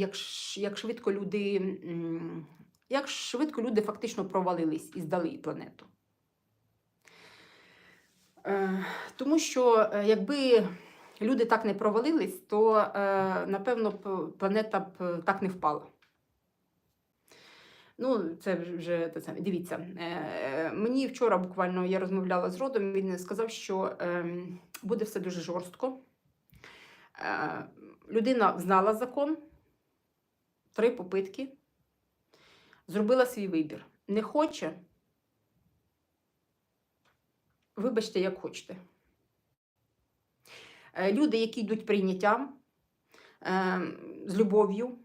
як швидко люди фактично провалились і здали планету. Тому що якби люди так не провалились, то, напевно, планета б так не впала. Ну, це вже те саме. Дивіться, мені вчора буквально я розмовляла з родом, він сказав, що буде все дуже жорстко. Людина знала закон, 3 попитки, зробила свій вибір. Не хоче, вибачте, як хочете. Люди, які йдуть прийняттям, з любов'ю,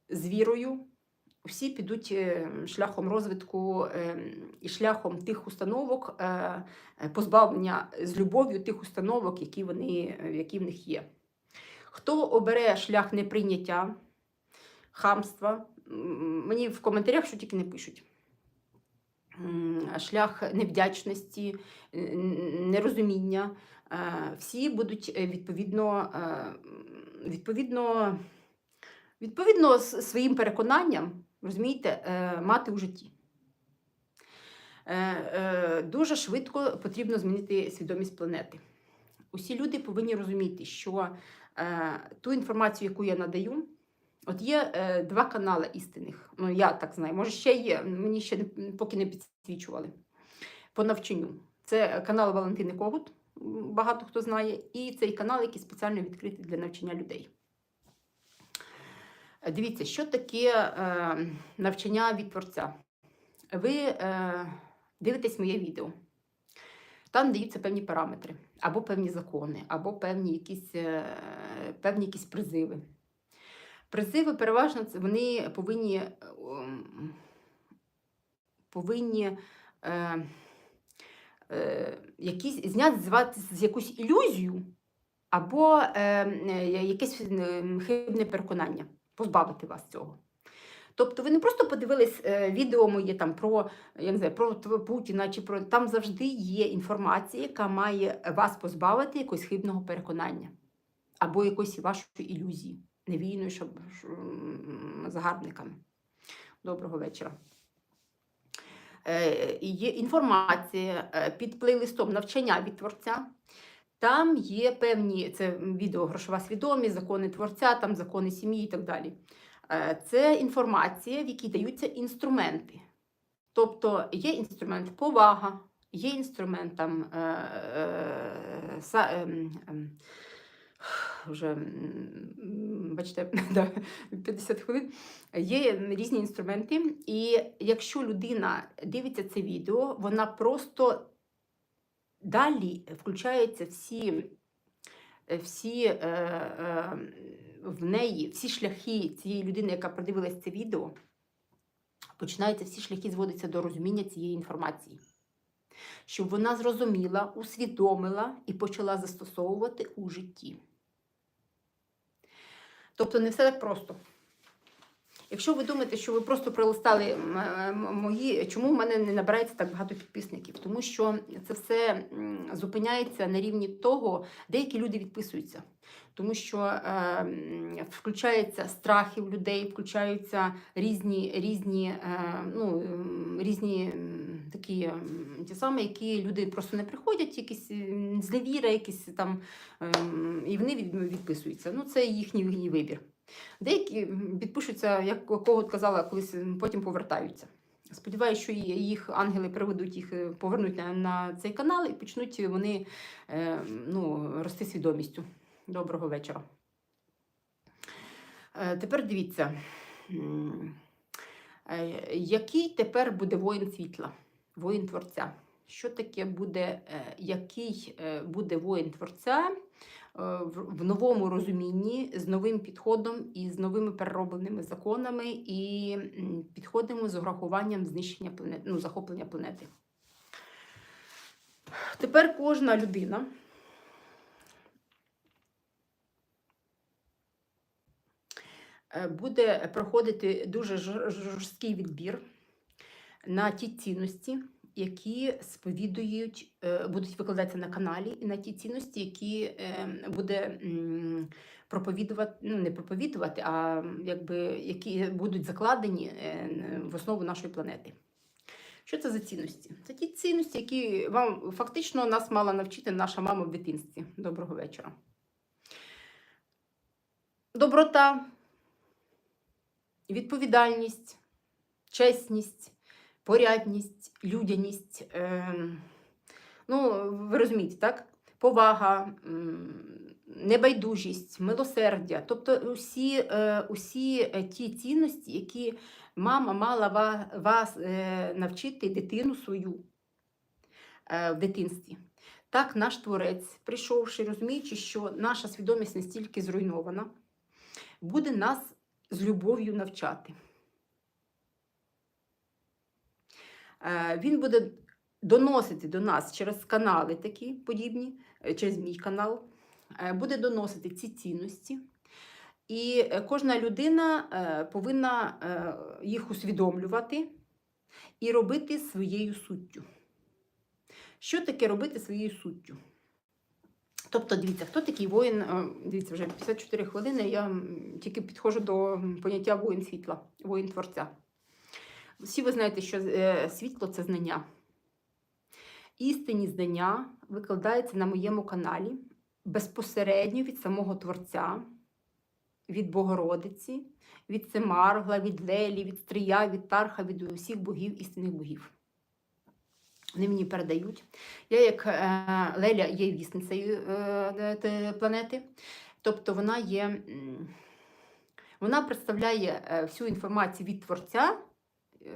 з вірою, всі підуть шляхом розвитку і шляхом тих установок, позбавлення з любов'ю тих установок, які в них є. Хто обере шлях неприйняття, хамства, мені в коментарях що тільки не пишуть. Шлях невдячності, нерозуміння, всі будуть відповідно своїм переконанням, розумієте, мати у житті. Дуже швидко потрібно змінити свідомість планети. Усі люди повинні розуміти, що ту інформацію, яку я надаю, от є 2 канали істинних, ну я так знаю, може ще є, мені ще поки не підсвічували, по навчанню. Це канал Валентини Когут, багато хто знає, і цей канал, який спеціально відкритий для навчання людей. Дивіться, що таке навчання від Творця. Ви дивитесь моє відео. Там даються певні параметри, або певні закони, або певні якісь призиви. Призиви переважно вони повинні зняти з якусь ілюзію, або якесь хибне переконання, позбавити вас цього. Тобто ви не просто подивились відео моє там про, я не знаю, про Путіна, чи про там завжди є інформація, яка має вас позбавити якогось хибного переконання або якоїсь вашої ілюзії, невільної, щоб загарбниками. Доброго вечора. Є інформація під плейлистом навчання від Творця. Там є певні, це відео «Грошова свідомість», закони Творця, там закони сім'ї і так далі. Це інформація, в якій даються інструменти. Тобто є інструмент повага, є інструмент там, вже, бачите, 50 хвилин, є різні інструменти. І якщо людина дивиться це відео, вона просто далі включаються в неї, всі шляхи цієї людини, яка продивилась це відео, починаються всі шляхи зводитися до розуміння цієї інформації. Щоб вона зрозуміла, усвідомила і почала застосовувати у житті. Тобто не все так просто. Якщо ви думаєте, що ви просто пролистали чому в мене не набирається так багато підписників? Тому що це все зупиняється на рівні того, деякі люди відписуються. Тому що включаються страхи в людей, включаються різні такі ті самі, які люди просто не приходять, якісь зневіра, якісь там, і вони відписуються. Ну, це їхній вибір. Деякі підпишуться, як кого казала, колись потім повертаються. Сподіваюся, що їх ангели повернуть на цей канал і почнуть вони рости свідомістю. Доброго вечора. Тепер дивіться, який тепер буде воїн світла, воїн Творця? Що таке буде, який буде воїн Творця в новому розумінні, з новим підходом і з новими переробленими законами і підходами з урахуванням знищення планети, захоплення планети. Тепер кожна людина буде проходити дуже жорсткий відбір на ті цінності, які будуть викладатися на каналі, і на ті цінності, які буде не проповідувати, а які будуть закладені в основу нашої планети. Що це за цінності? Це ті цінності, які фактично нас мала навчити наша мама в дитинстві. Доброго вечора. Доброта, відповідальність, чесність, порядність, людяність, ви розумієте, так? Повага, небайдужість, милосердя. Тобто усі ті цінності, які мама мала вас навчити, дитину свою в дитинстві. Так наш Творець, прийшовши, розуміючи, що наша свідомість настільки зруйнована, буде нас з любов'ю навчати. Він буде доносити до нас через канали такі подібні, через мій канал, буде доносити ці цінності. І кожна людина повинна їх усвідомлювати і робити своєю суттю. Що таке робити своєю суттю? Тобто, дивіться, хто такий воїн, дивіться, вже 54 хвилини, я тільки підходжу до поняття воїн світла, воїн Творця. Всі ви знаєте, що світло – це знання. Істинні знання викладаються на моєму каналі безпосередньо від самого Творця, від Богородиці, від Семаргла, від Лелі, від Стрия, від Тарха, від усіх богів, істинних богів. Вони мені передають. Я, як Леля, є вісницею планети. Тобто Вона представляє всю інформацію від творця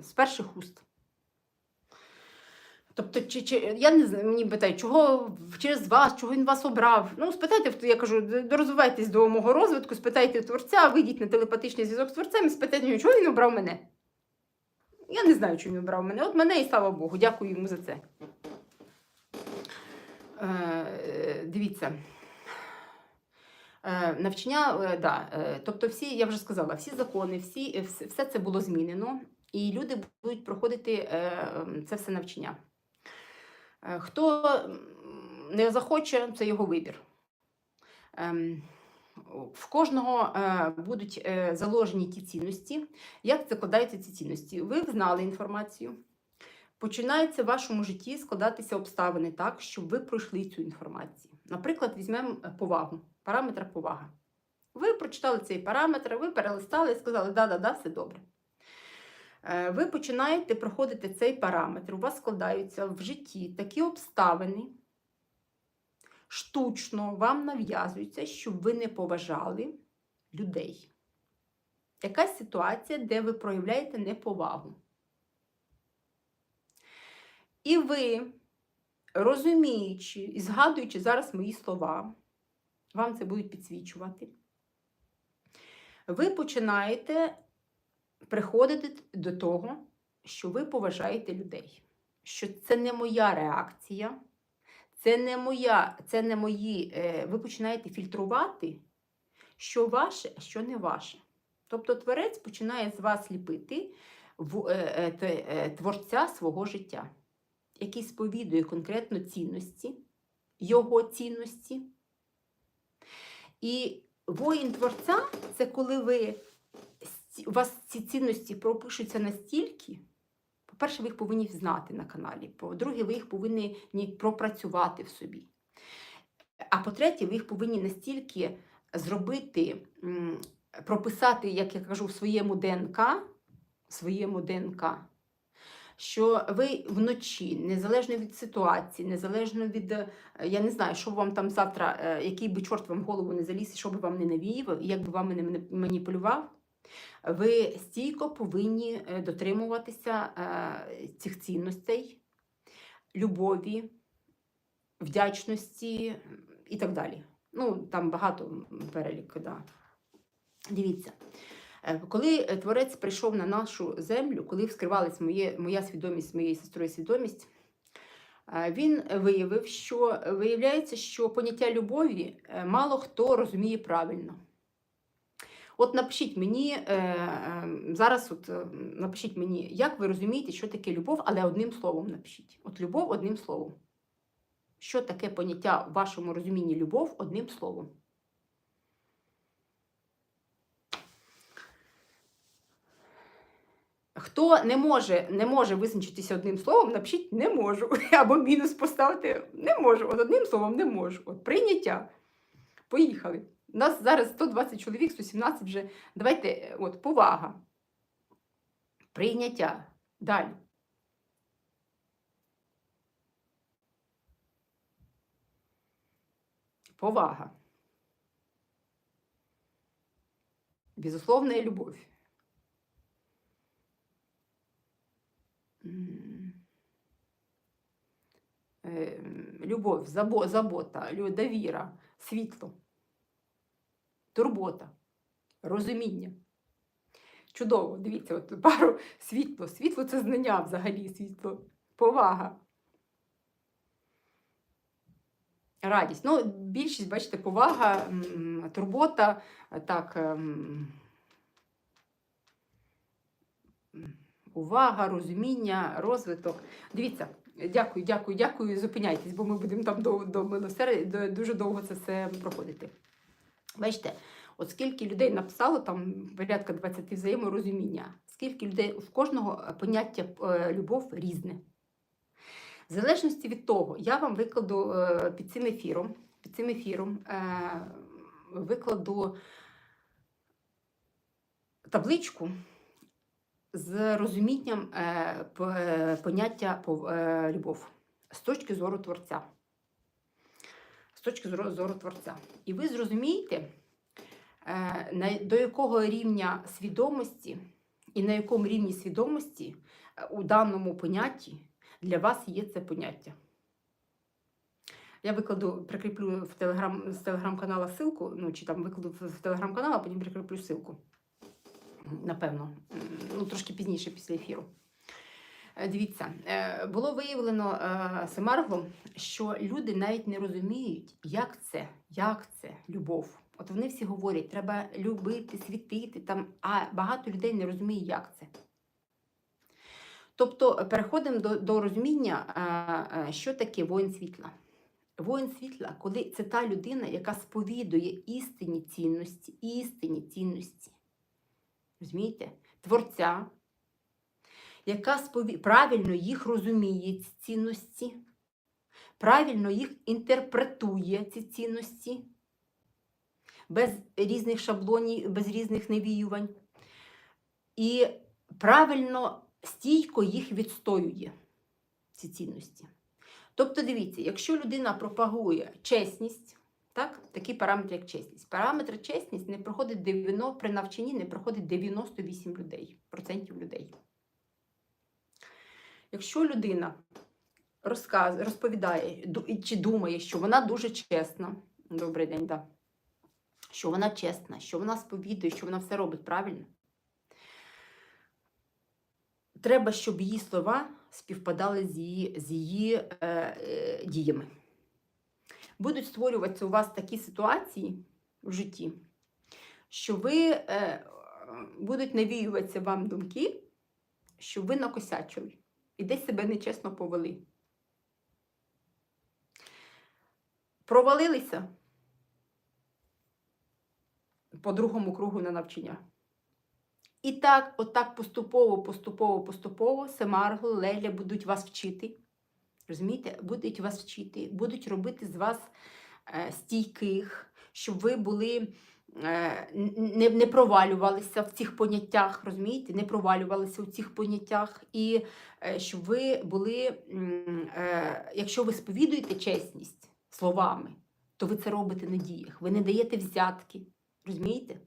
з перших уст. Тобто, я не знаю, мені питають, чого через вас, чого він вас обрав. Ну, спитайте, я кажу, дорозвивайтесь до мого розвитку, спитайте творця, вийдіть на телепатичний зв'язок з творцем і спитайте, чого він обрав мене. Я не знаю, чому він обрав мене. От мене і слава Богу, дякую йому за це. Дивіться. Навчання, да, тобто всі, я вже сказала, всі закони, все це було змінено, і люди будуть проходити це все навчання. Хто не захоче, це його вибір. В кожного будуть заложені ті цінності. Як закладаються ці цінності? Ви знали інформацію. Починаються в вашому житті складатися обставини так, щоб ви пройшли цю інформацію. Наприклад, візьмемо повагу, параметр повага. Ви прочитали цей параметр, ви перелистали і сказали, да, все добре. Ви починаєте проходити цей параметр, у вас складаються в житті такі обставини, штучно вам нав'язується, щоб ви не поважали людей. Якась ситуація, де ви проявляєте неповагу. І ви, розуміючи і згадуючи зараз мої слова, вам це будуть підсвічувати, ви починаєте приходити до того, що ви поважаєте людей. Що це не моя реакція, це не мої, ви починаєте фільтрувати, що ваше, а що не ваше. Тобто творець починає з вас ліпити творця свого життя, який сповідує конкретно цінності, його цінності. І воїн творця – це коли у вас ці цінності пропишуться настільки, по-перше, ви їх повинні знати на каналі, по-друге, ви їх повинні пропрацювати в собі. А по-третє, ви їх повинні настільки зробити, прописати, як я кажу, в своєму ДНК, що ви вночі, незалежно від ситуації, незалежно від, я не знаю, що вам там завтра, який би чорт вам в голову не заліз, що би вам не навіяв, як би вам не маніпулював, ви стійко повинні дотримуватися цих цінностей, любові, вдячності і так далі. Ну, там багато перелік, да. Дивіться. Коли Творець прийшов на нашу землю, коли вскривалась моя свідомість, моєї сестрою свідомість, він виявив, що виявляється, що поняття любові мало хто розуміє правильно. От напишіть мені, зараз напишіть мені, як ви розумієте, що таке любов, але одним словом напишіть. От любов одним словом. Що таке поняття в вашому розумінні любов одним словом? Хто не може визначитися одним словом, напишіть «не можу». Або мінус поставте «не можу». От одним словом «не можу». От прийняття. Поїхали. У нас зараз 120 чоловік, 117 вже. Давайте, от, повага. Прийняття. Далі. Повага. Безусловная любовь. Любов, забота, довіра, світло, турбота, розуміння. Чудово, дивіться, от пару світло. Світло – це знання взагалі, світло, повага. Радість. Ну, більшість, бачите, повага, турбота, так, увага, розуміння, розвиток. Дивіться, дякую, зупиняйтесь, бо ми будемо там до милосердя дуже довго це все проходити. Бачите, от скільки людей написало, там порядка 20 взаєморозуміння, скільки людей, в кожного поняття любов різне. В залежності від того, я вам викладу під цим ефіром викладу табличку з розумінням поняття любов з точки зору Творця. З точки зору Творця. І ви зрозумієте, до якого рівня свідомості і на якому рівні свідомості у даному понятті для вас є це поняття. Я викладу, прикріплю з телеграм-канала ссылку, ну, чи там викладу в телеграм-канал, а потім прикріплю ссылку. Напевно, ну, трошки пізніше після ефіру. Дивіться, було виявлено Семарглом, що люди навіть не розуміють, як це любов. От вони всі говорять, треба любити, світити, там, а багато людей не розуміє, як це. Тобто переходимо до розуміння, що таке воїн світла. Воїн світла, коли це та людина, яка сповідує істинні цінності. Розумієте? Творця, яка правильно їх розуміє, ці цінності, правильно їх інтерпретує, ці цінності, без різних шаблонів, без різних навіювань, і правильно, стійко їх відстоює, ці цінності. Тобто, дивіться, якщо людина пропагує чесність, так, такий параметр, як чесність. Параметр чесність не проходить при навчанні не проходить 98% людей. Якщо людина розповідає чи думає, що вона дуже чесна, добрий день, да, що вона чесна, що вона сповідує, що вона все робить правильно, треба, щоб її слова співпадали з її діями. Будуть створюватися у вас такі ситуації в житті, що будуть навіюватися вам думки, що ви накосячили і десь себе нечесно повели. Провалилися по другому кругу на навчання. І так, отак поступово Семаргл, Леля будуть вас вчити. Розумієте? Будуть вас вчити, будуть робити з вас стійких, щоб ви були, не провалювалися в цих поняттях, розумієте? Не провалювалися в цих поняттях. І щоб ви були, якщо ви сповідуєте чесність словами, то ви це робите на діях. Ви не даєте взятки, розумієте?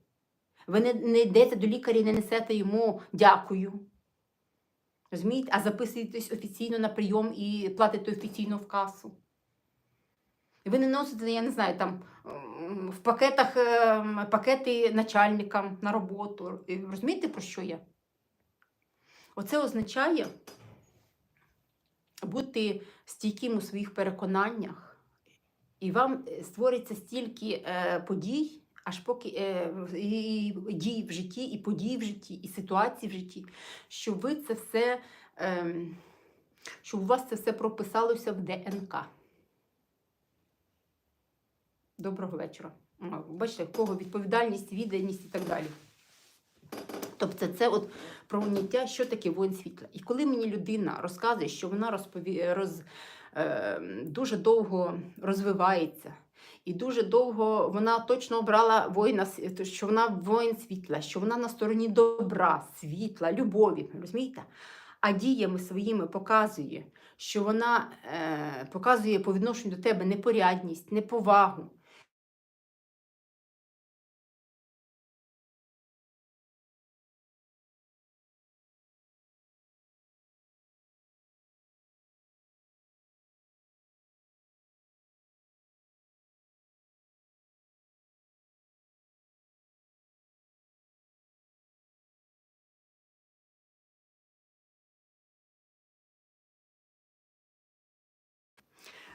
Ви не йдете до лікаря і не несете йому дякую. Розумієте? А записуєтесь офіційно на прийом і платите офіційно в касу. І ви не носите, я не знаю, там в пакети начальникам на роботу. Розумієте, про що я? Оце означає бути стійким у своїх переконаннях. І вам створиться стільки подій, аж поки і дій в житті, і подій в житті, і ситуації в житті, що ви це все, щоб у вас це все прописалося в ДНК. Доброго вечора. Бачите, в кого відповідальність, відданість і так далі. Тобто це от про поняття, що таке воїн світла. І коли мені людина розказує, що вона дуже довго розвивається, і дуже довго вона точно обрала воїна, що вона воїн світла, що вона на стороні добра, світла, любові, розумієте? А діями своїми показує, що вона показує по відношенню до тебе непорядність, неповагу.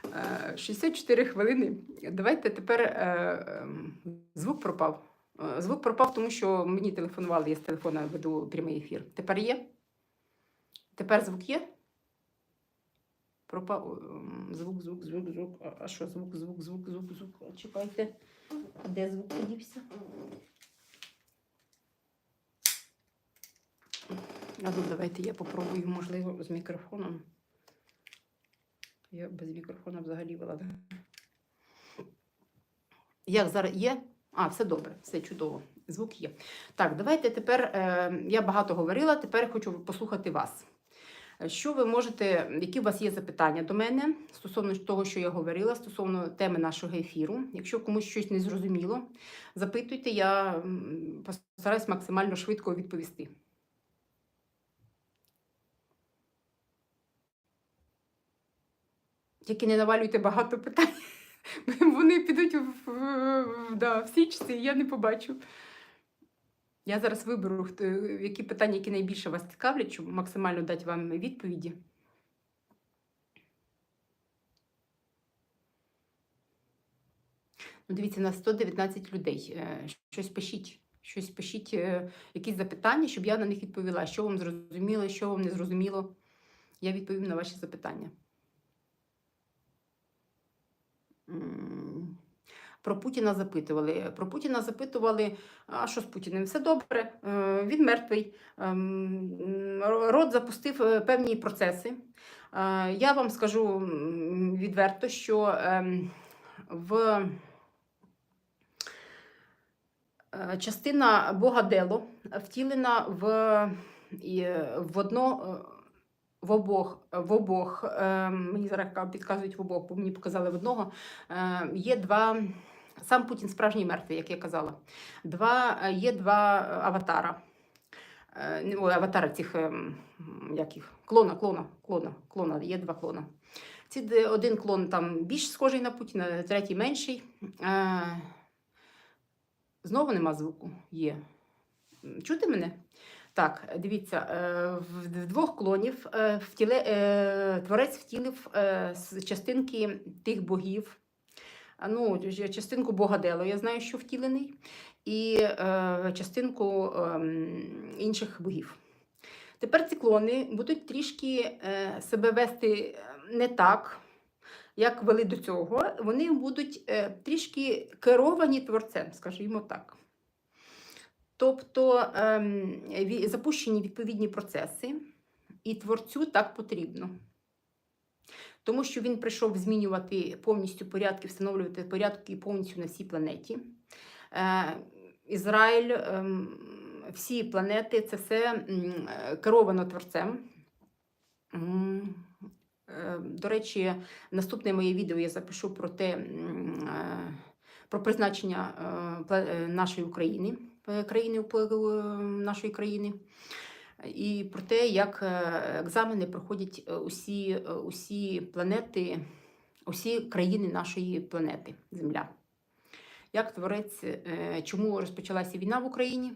– 64 хвилини. Давайте тепер звук пропав. Звук пропав, тому що мені телефонували, я з телефона веду прямий ефір. Тепер є? Тепер звук є? Пропав. Звук. А що звук? Чекайте. Де звук подівся? А тут давайте я попробую, можливо, з мікрофоном. Я без мікрофона взагалі вела. Як зараз є? А, все добре, все чудово. Звук є. Так, давайте тепер, я багато говорила, тепер хочу послухати вас. Що ви можете, які у вас є запитання до мене стосовно того, що я говорила, стосовно теми нашого ефіру? Якщо комусь щось не зрозуміло, запитуйте, я постараюсь максимально швидко відповісти. Тільки не навалюйте багато питань, вони підуть в січці, і я не побачу. Я зараз виберу, які питання, які найбільше вас цікавлять, щоб максимально дати вам відповіді. Ну, дивіться, на 119 людей. Щось пишіть, якісь запитання, щоб я на них відповіла. Що вам зрозуміло, що вам не зрозуміло. Я відповім на ваші запитання. Про Путіна запитували. Про Путіна запитували, а що з Путіним? Все добре, він мертвий. Рот запустив певні процеси. Я вам скажу відверто, що частина Бога Дело втілена в обох, мені зараз підказують в обох, бо мені показали в одного, є два, сам Путін справжній мертвий, як я казала, є два аватара. Аватара цих, як їх, клона, є два клона. Один клон там більш схожий на Путіна, третій менший. Знову нема звуку? Є. Чути мене? Так, дивіться, в двох клонів Творець втілив з частинки тих богів, частинку Бога Дело, я знаю, що втілений, і частинку інших богів. Тепер ці клони будуть трішки себе вести не так, як вели до цього. Вони будуть трішки керовані Творцем, скажімо так. Тобто запущені відповідні процеси, і Творцю так потрібно. Тому що він прийшов змінювати повністю порядки, встановлювати порядки повністю на всій планеті. Ізраїль, всі планети, це все керовано Творцем. До речі, наступне моє відео я запишу про призначення нашої України, нашої країни, і про те, як екзамени проходять усі планети, усі країни нашої планети, Земля. Як Творець, чому розпочалася війна в Україні?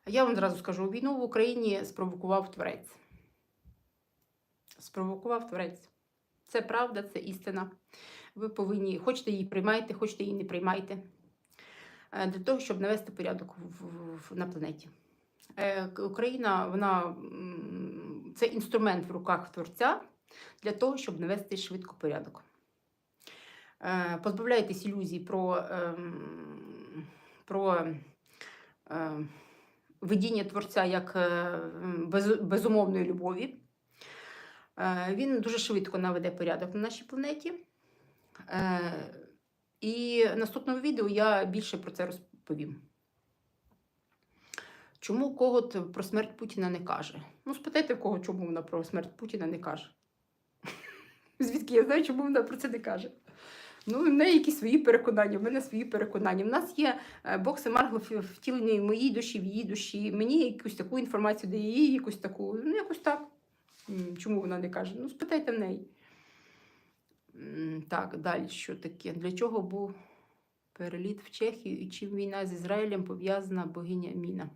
Я вам зразу скажу, війну в Україні спровокував Творець. Спровокував Творець. Це правда, це істина. Ви повинні, хочете її приймайте, хочете її не приймайте. Для того, щоб навести порядок на планеті. Україна, це інструмент в руках Творця для того, щоб навести швидко порядок. Позбавляйтесь ілюзій про видіння Творця як безумовної любові. Він дуже швидко наведе порядок на нашій планеті. І в наступному відео я більше про це розповім. Чому Когут про смерть Путіна не каже? Ну, спитайте в кого, чому вона про смерть Путіна не каже. Звідки я знаю, чому вона про це не каже? Ну, в неї якісь свої переконання, в мене свої переконання. В нас є Бог Семаргл втілений в моїй душі, в її душі. Мені якусь таку інформацію дає, їй якусь таку. Ну, якось так. Чому вона не каже? Ну, спитайте в неї. Так, далі що таке? Для чого був переліт в Чехію і чим війна з Ізраїлем пов'язана богиня Міна?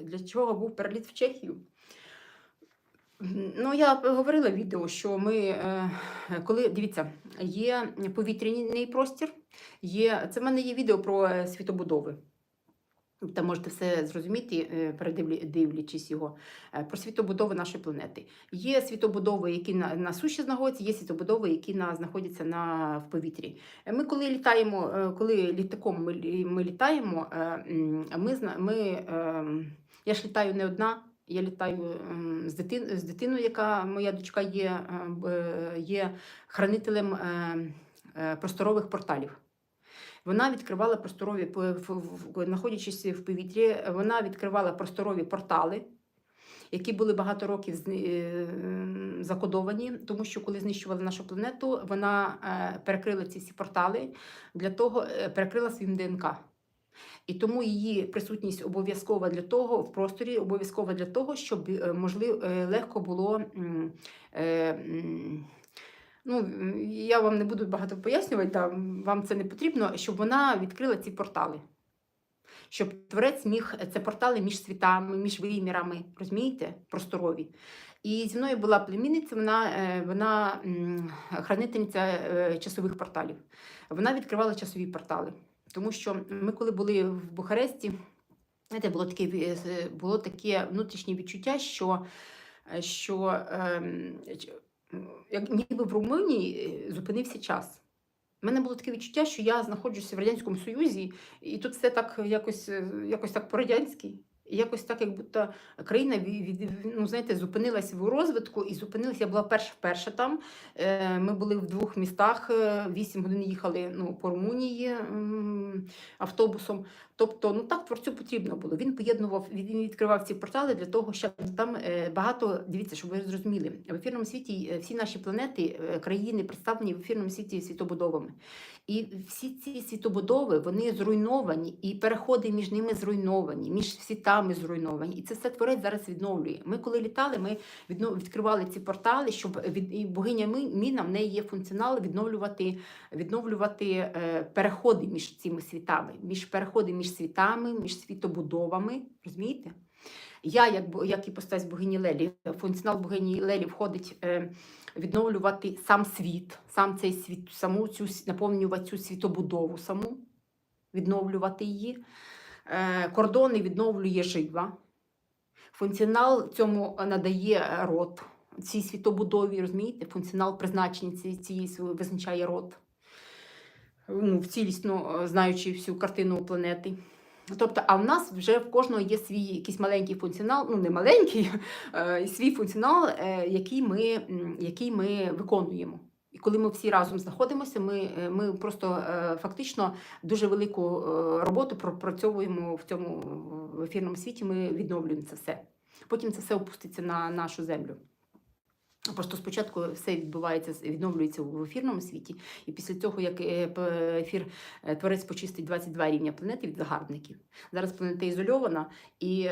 Для чого був переліт в Чехію? Ну, я говорила в відео, що ми, дивіться, є повітряний простір, це в мене є відео про світобудови. Там можете все зрозуміти, передивлячись його, про світобудови нашої планети. Є світобудови, які на суші знаходяться, є світобудови, які знаходяться в повітрі. Ми коли літаємо, коли літаком ми літаємо, я ж літаю не одна, я літаю з дитиною, яка моя дочка є хранителем просторових порталів. Вона відкривала просторові, знаходячись в повітрі, вона відкривала просторові портали, які були багато років закодовані, тому що коли знищували нашу планету, вона перекрила ці всі портали, для того перекрила своїм ДНК. І тому її присутність обов'язкова для того, в просторі, обов'язкова для того, щоб легко було. Ну, я вам не буду багато пояснювати, вам це не потрібно, щоб вона відкрила ці портали. Щоб творець міг, це портали між світами, між вимірами, розумієте, просторові. І зі мною була племінниця, вона хранительниця часових порталів. Вона відкривала часові портали. Тому що ми, коли були в Бухаресті, знаєте, було таке внутрішнє відчуття, що як ніби в Румунії зупинився час. У мене було таке відчуття, що я знаходжуся в Радянському Союзі, і тут все так якось так по-радянськи. І якось так, як будто країна ну, знаєте, зупинилась в розвитку і зупинилась. Я була вперше там. Ми були в 2 містах, 8 годин їхали по Румунії автобусом. Тобто, ну так творцю потрібно було. Він відкривав ці портали для того, щоб там багато, дивіться, щоб ви зрозуміли, в ефірному світі всі наші планети, країни представлені в ефірному світі світобудовами. І всі ці світобудови, вони зруйновані, і переходи між ними зруйновані, між світами зруйновані. І це все творець зараз відновлює. Ми коли літали, ми відкривали ці портали, щоб і богиня Міна, в неї є функціонал відновлювати переходи між цими світами, переходи між світами, між світобудовами, розумієте? Я, як іпостась богині Лелі, функціонал богині Лелі входить відновлювати сам світ, цей світ, наповнювати цю світобудову саму, відновлювати її. Кордони відновлює жива. Функціонал цьому надає род, цій світобудові, розумієте? Функціонал призначення цієї визначає род, цілісно знаючи всю картину планети. Тобто, а в нас вже в кожного є свій якийсь маленький функціонал, ну не маленький, свій функціонал, який ми виконуємо. І коли ми всі разом знаходимося, ми просто фактично дуже велику роботу пропрацьовуємо в цьому ефірному світі, ми відновлюємо це все. Потім це все опуститься на нашу землю. Просто спочатку все відновлюється в ефірному світі, і після цього, як творець почистить 22 рівня планети від загарбників. Зараз планета ізольована, і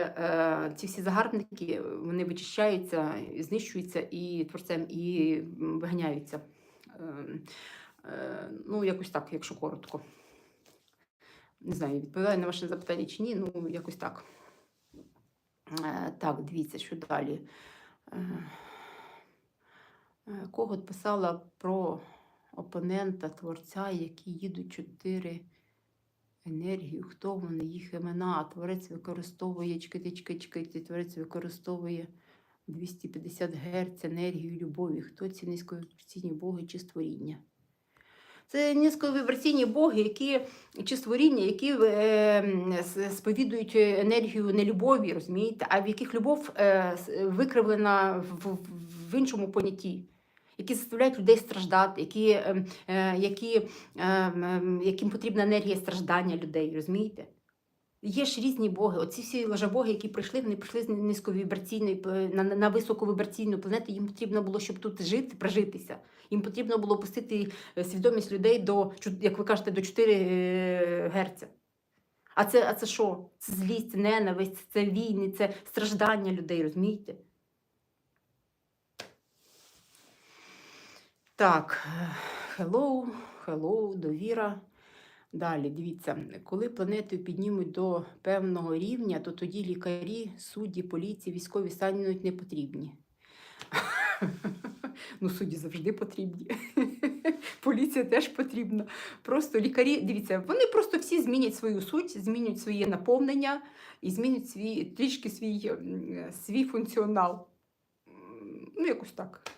ці всі загарбники, вони вичищаються, знищуються і творцем, і виганяються. Ну, якось так, якщо коротко. Не знаю, відповідаю на ваше запитання чи ні, ну, якось так. Так, дивіться, що далі. Когот писала про опонента, творця, які їдуть 4 енергію, хто вони, їх імена. Творець використовує, чекайте, творець використовує 250 Гц енергію любові. Хто ці низьковібраційні боги чи створіння? Це низьковібраційні боги, чи створіння, які сповідують енергію не любові, розумієте, а в яких любов викривлена в іншому понятті, які заставляють людей страждати, яким потрібна енергія страждання людей, розумієте? Є ж різні боги. Оці всі лжебоги, які прийшли, вони прийшли з низьковібраційної, на високовібраційну планету, їм потрібно було, щоб тут жити, прожитися. Їм потрібно було опустити свідомість людей до, як ви кажете, до 4 Гц. А це що? Це злість, це ненависть, це війни, це страждання людей, розумієте? Так, hello, довіра. Далі, дивіться, коли планету піднімуть до певного рівня, то тоді лікарі, судді, поліції, військові стануть не потрібні. Ну, судді завжди потрібні. Поліція теж потрібна. Просто лікарі, дивіться, вони просто всі змінять свою суть, змінять своє наповнення і змінять трішки свій функціонал. Ну, якось так.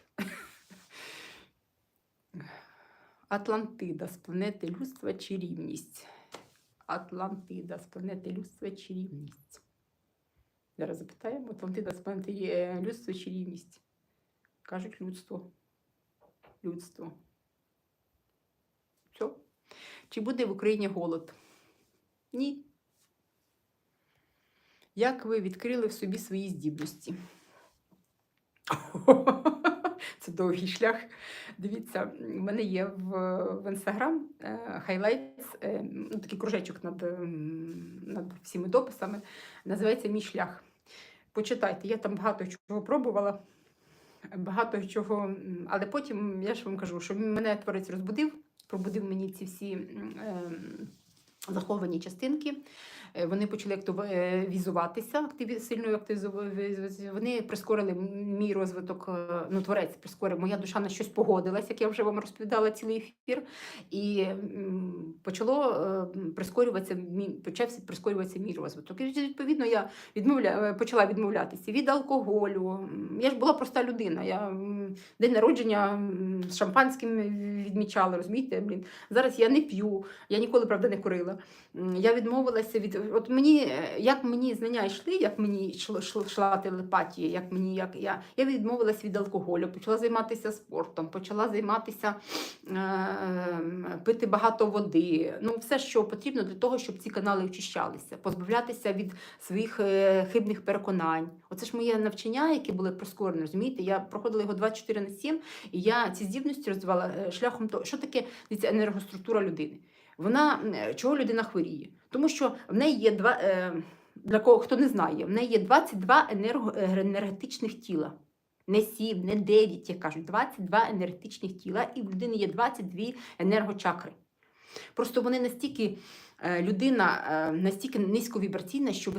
Атлантида з планети людства чи рівність? Атлантида з планети людства чи рівність? Зараз запитаємо. Атлантида з планети людства чи рівність? Кажуть людство. Людство. Все. Чи буде в Україні голод? Ні. Як ви відкрили в собі свої здібності? Це довгий шлях. Дивіться, в мене є в Instagram хайлайтс, такий кружечок над всіми дописами. Називається «Мій шлях». Почитайте, я там багато чого пробувала, багато чого, але потім, я ж вам кажу, що мене Творець розбудив, пробудив мені ці всі заховані частинки. Вони почали активізуватися, сильно активізуватися. Вони прискорили мій розвиток, Творець прискорив, моя душа на щось погодилась, як я вже вам розповідала цілий ефір, і почався прискорюватися мій розвиток. І відповідно я почала відмовлятися від алкоголю. Я ж була проста людина, я день народження з шампанським відмічала, розумієте? Зараз я не п'ю, я ніколи, правда, не курила. Я відмовилася від... От як мені знання йшли, як мені йшла телепатія, я відмовилася від алкоголю, почала займатися спортом, почала займатися, пити багато води. Все, що потрібно для того, щоб ці канали очищалися, позбавлятися від своїх хибних переконань. Оце ж моє навчання, яке були прискорені, розумієте? Я проходила його 24/7, і я ці здібності розвивала шляхом того, що таке енергоструктура людини. Чого людина хворіє? Тому що в неї є для кого, хто не знає, в неї є 22 енергетичних тіла. Не 7, не 9, як кажуть, 22 енергетичних тіла, і в людини є 22 енергочакри. Просто вони людина настільки низьковібраційна, що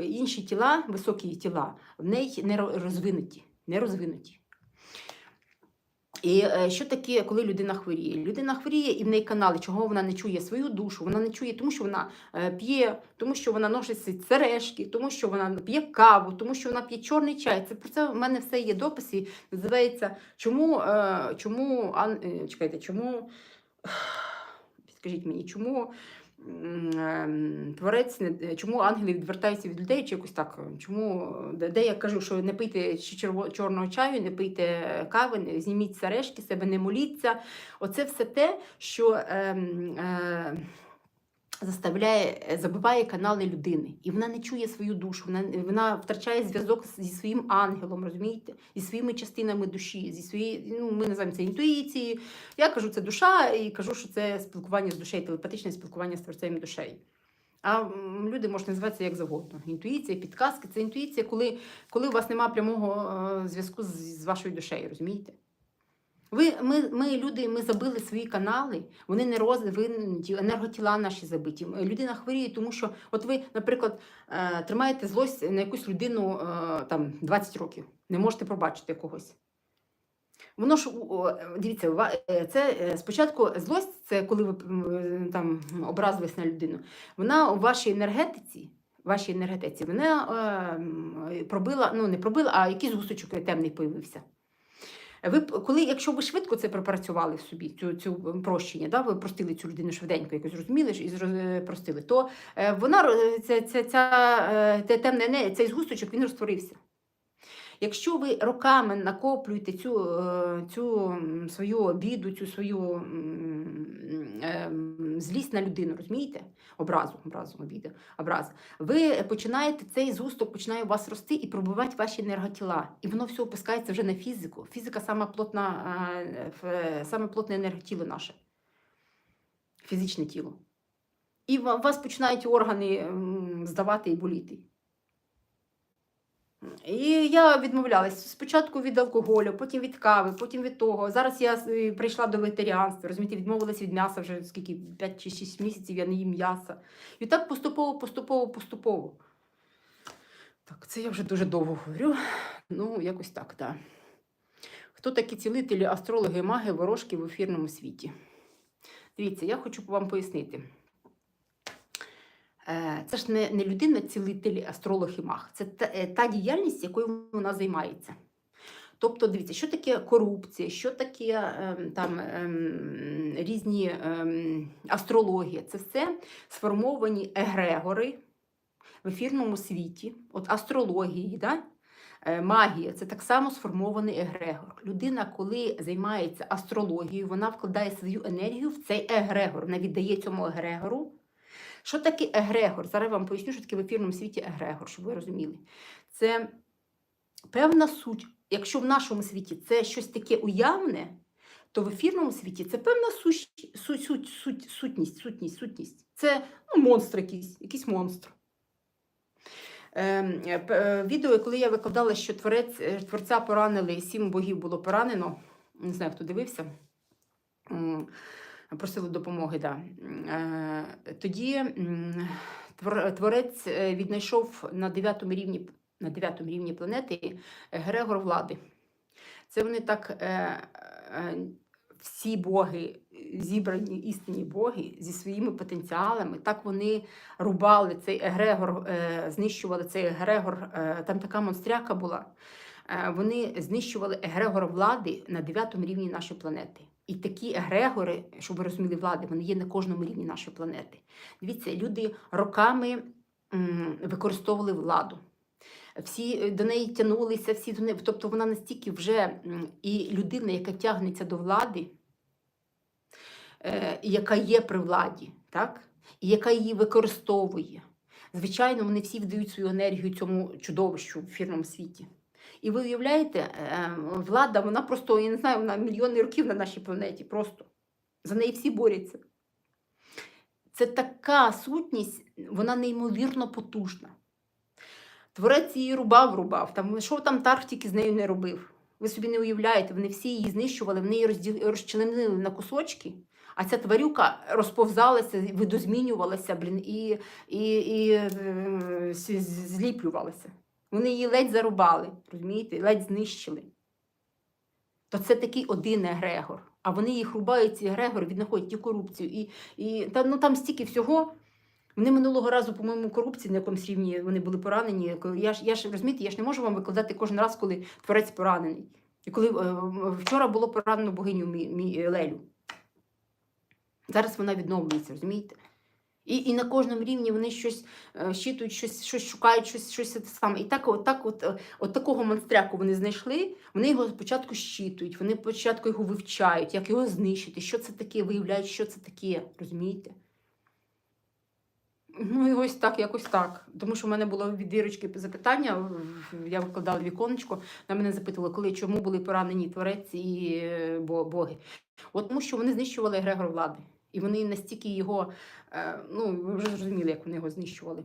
інші тіла, високі тіла, в неї не розвинуті. І що таке, коли людина хворіє? Людина хворіє, і в неї канали, чого вона не чує свою душу, вона не чує, тому що вона п'є, тому що вона носить сережки, тому що вона п'є каву, тому що вона п'є чорний чай. Про це в мене все є дописи, називається підскажіть мені, чому ангели відвертаються від людей, чи якось так, де я кажу, що не пийте чорного чаю, не пийте кави, зніміть сережки, себе не моліться. Оце все те, що забиває канали людини. І вона не чує свою душу, вона втрачає зв'язок зі своїм ангелом, розумієте? Зі своїми частинами душі, ми називаємо це інтуїцією. Я кажу, це душа, і кажу, що це спілкування з душею, телепатичне спілкування з творцем душею. А люди можуть називатися як завгодно. Інтуїція, підказки – це інтуїція, коли у вас немає прямого зв'язку з вашою душею, розумієте? Ми забили свої канали, вони не розвинуті, енерготіла наші забиті. Людина хворіє, тому що, от ви, наприклад, тримаєте злость на якусь людину 20 років, не можете пробачити когось. Воно ж, дивіться, це спочатку злость, це коли ви образились на людину, вона у вашій енергетиці, вона не пробила, а якийсь гусочок темний появився. Якщо ви швидко це пропрацювали в собі, цю прощення, ви простили цю людину швиденько, якось зрозуміли і простили, то цей згусточок, він розтворився. Якщо ви роками накоплюєте цю свою обіду, цю свою злість на людину, розумієте? Образу, ви починаєте, цей згусток починає у вас рости і пробивати ваші енерготіла. І воно все опускається вже на фізику. Фізика – саме плотне енерготіло наше. Фізичне тіло. І у вас починають органи здавати і боліти. І я відмовлялась спочатку від алкоголю, потім від кави, потім від того. Зараз я прийшла до вегетаріанства, розумієте, відмовилась від м'яса вже 5 чи 6 місяців я не їм м'яса. І так поступово. Так, це я вже дуже довго говорю. Якось так, так. Хто такі цілителі, астрологи, маги, ворожки в ефірному світі? Дивіться, я хочу вам пояснити. Це ж не людина-цілитель, астролог і маг. Це та діяльність, якою вона займається. Тобто, дивіться, що таке корупція, що таке різні астрології. Це все сформовані егрегори в ефірному світі, от астрології, Магія – це так само сформований егрегор. Людина, коли займається астрологією, вона вкладає свою енергію в цей егрегор, вона віддає цьому егрегору. Що таке егрегор? Зараз я вам поясню, що таке в ефірному світі егрегор, щоб ви розуміли. Це певна суть. Якщо в нашому світі це щось таке уявне, то в ефірному світі це певна сутність. Це монстр якийсь монстр. Відео, коли я викладала, що Творця поранили, 7 богів було поранено, не знаю, хто дивився, просили допомоги, да. Тоді Творець віднайшов на 9-му рівні планети егрегор влади. Це вони так, всі боги, зібрані істинні боги зі своїми потенціалами, так вони рубали цей егрегор, знищували цей егрегор, там така монстряка була. Вони знищували егрегор влади на 9-му рівні нашої планети. І такі егрегори, щоб ви розуміли, влади, вони є на кожному рівні нашої планети. Дивіться, люди роками використовували владу. Всі до неї тягнулися, всі до неї, тобто вона настільки вже, і людина, яка тягнеться до влади, яка є при владі, так? І яка її використовує. Звичайно, вони всі вдають свою енергію цьому чудовищу в ефірному світі. І ви уявляєте, влада, вона просто, я не знаю, вона мільйони років на нашій планеті, просто. За неї всі борються. Це така сутність, вона неймовірно потужна. Творець її рубав. Що там Тарктики з нею не робив? Ви собі не уявляєте, вони всі її знищували, вони її розчленили на кусочки, а ця тварюка розповзалася, видозмінювалася, і зліплювалася. Вони її ледь зарубали, розумієте, ледь знищили. То це такий один егрегор. А вони їх рубають, ці егрегори, віднаходять і корупцію. Там стільки всього. Вони минулого разу, по-моєму, корупції на якомусь рівні вони були поранені. Розумієте, я ж не можу вам викладати кожен раз, коли Творець поранений. І коли вчора було поранено богиню Лелю. Зараз вона відновлюється, розумієте? І на кожному рівні вони щось щитують, щось шукають, щось те саме. І от такого монстряку вони знайшли, вони його спочатку щитують, вони спочатку його вивчають, як його знищити, що це таке, виявляють, що це таке, розумієте? Ну і ось так, якось так. Тому що в мене було від Ірочки запитання, я викладала віконечко, на мене запитували, чому були поранені Творець і боги. От тому що вони знищували егрегор влади. І вони настільки його, ви вже зрозуміли, як вони його знищували.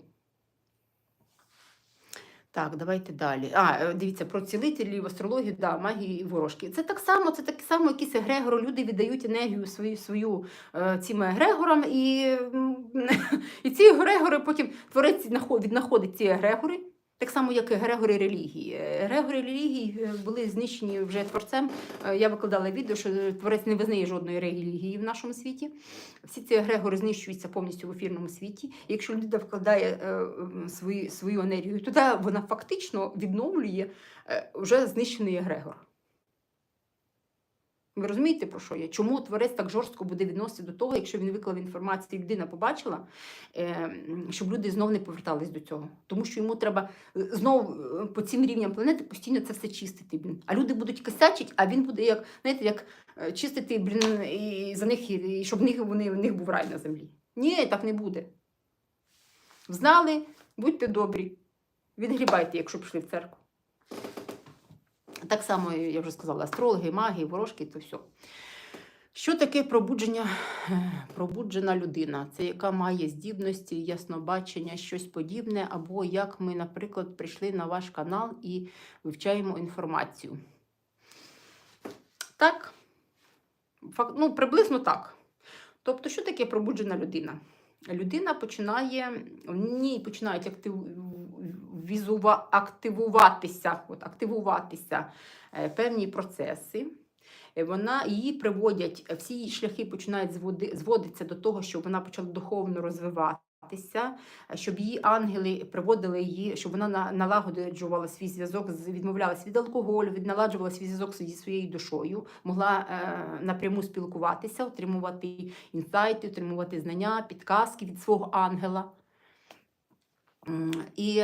Так, давайте далі. Дивіться, про цілителів, астрологію, магії і ворожки. Це так само якісь егрегори, люди віддають енергію свою цим егрегорам, і ці егрегори потім Творець віднаходить ці егрегори, так само, як егрегори релігії. Егрегори релігії були знищені вже Творцем. Я викладала відео, що Творець не визнає жодної релігії в нашому світі. Всі ці егрегори знищуються повністю в ефірному світі. І якщо людина вкладає свою енергію туди, вона фактично відновлює вже знищений егрегор. Ви розумієте, про що я? Чому Творець так жорстко буде відноситися до того, якщо він виклав інформацію, і людина побачила, щоб люди знов не повертались до цього. Тому що йому треба знов по цим рівням планети постійно це все чистити. А люди будуть косячити, а він буде, як чистити, і за них, і щоб в них був рай на землі. Ні, так не буде. Знали, будьте добрі, відгрібайте, якщо пішли в церкву. Так само, я вже сказала, астрологи, магії, ворожки, то все. Що таке пробуджена людина? Це яка має здібності, яснобачення, щось подібне, або як ми, наприклад, прийшли на ваш канал і вивчаємо інформацію. Так, приблизно так. Тобто, що таке пробуджена людина? Людина починають активуватися певні процеси. Її приводять, всі її шляхи починають зводитися до того, щоб вона почала духовно розвиватися, щоб її ангели приводили її, щоб вона налагоджувала свій зв'язок, відмовлялася від алкоголю, наладжувала свій зв'язок зі своєю душою, могла напряму спілкуватися, отримувати інсайти, отримувати знання, підказки від свого ангела. І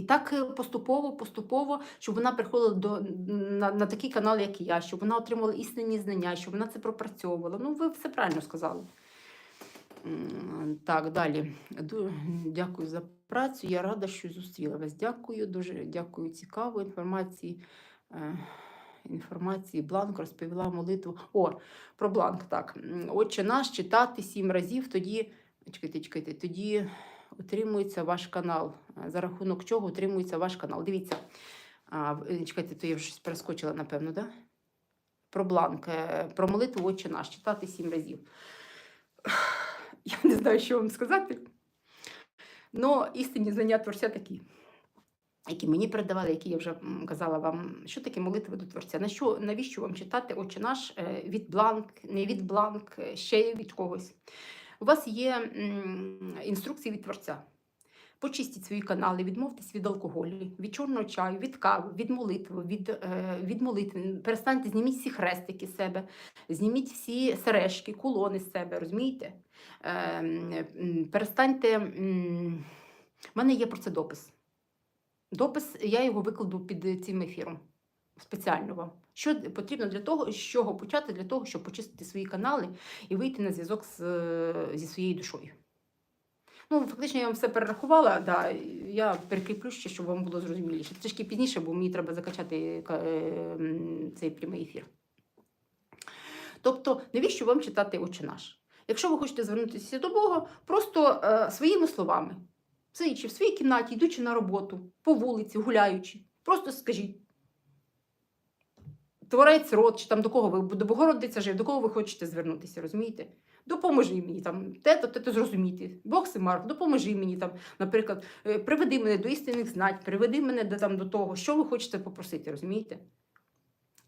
так поступово, щоб вона приходила на такий канал, як і я, щоб вона отримала істинні знання, щоб вона це пропрацьовувала. Ну, ви все правильно сказали. Так, далі. Дякую за працю. Я рада, що зустріла вас. Дякую, дуже дякую, цікаво інформації. Бланк розповіла молитву. Про бланк, так. Отче наш читати 7 разів, тоді, чекайте, тоді утримується ваш канал. За рахунок чого утримується ваш канал. Дивіться, чекайте, то я вже щось перескочила, напевно, да? Про бланк, про молитву Отче наш читати 7 разів. Я не знаю, що вам сказати. Но істинні знання Творця такі, які мені передавали, які я вже казала вам, що таке молитва до Творця. Навіщо вам читати Отче наш від бланк, не від бланк, ще від когось. У вас є інструкції від Творця. Почистіть свої канали, відмовтесь від алкоголю, від чорного чаю, від кави, від молитви. Перестаньте, зніміть всі хрестики з себе, зніміть всі сережки, кулони з себе, розумієте? Перестаньте. У мене є про це допис. Допис, я його викладу під цим ефіром. Спеціально вам. Що потрібно для того, з чого почати, для того, щоб почистити свої канали і вийти на зв'язок зі своєю душою. Ну, фактично, я вам все перерахувала, да, я перекріплю ще, щоб вам було зрозуміліше. Трішки пізніше, бо мені треба закачати цей прямий ефір. Тобто, навіщо вам читати Отче наш? Якщо ви хочете звернутися до Бога, просто своїми словами, сидячи в своїй кімнаті, йдучи на роботу, по вулиці, гуляючи, просто скажіть, Творець род, чи там до кого ви, до Богородиця жив, до кого ви хочете звернутися, розумієте? Допоможи мені там, те-то зрозуміти. Бог Семарк, допоможи мені там, наприклад, приведи мене до істинних знань, приведи мене до того, що ви хочете попросити, розумієте?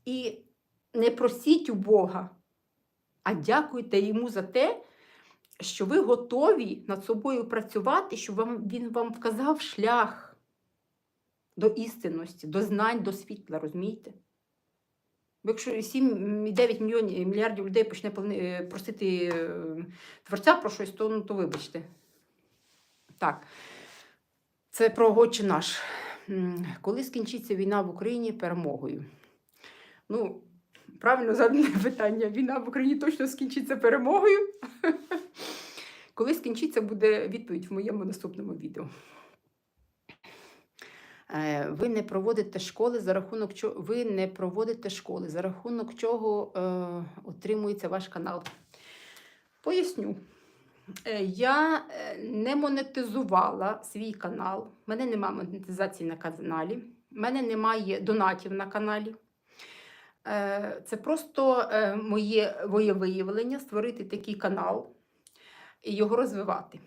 І не просіть у Бога, а дякуйте йому за те, що ви готові над собою працювати, щоб він вам вказав шлях до істинності, до знань, до світла, розумієте? Бо якщо 7,9 мільярдів людей почне просити Творця про щось, то вибачте. Так, це про Отче наш. Коли скінчиться війна в Україні перемогою? Ну, правильно задане питання. Війна в Україні точно скінчиться перемогою? Коли скінчиться, буде відповідь в моєму наступному відео. Ви не проводите школи, за рахунок чого утримується ваш канал. Поясню. Я не монетизувала свій канал. У мене немає монетизації на каналі. У мене немає донатів на каналі. Це просто моє виявлення створити такий канал і його розвивати.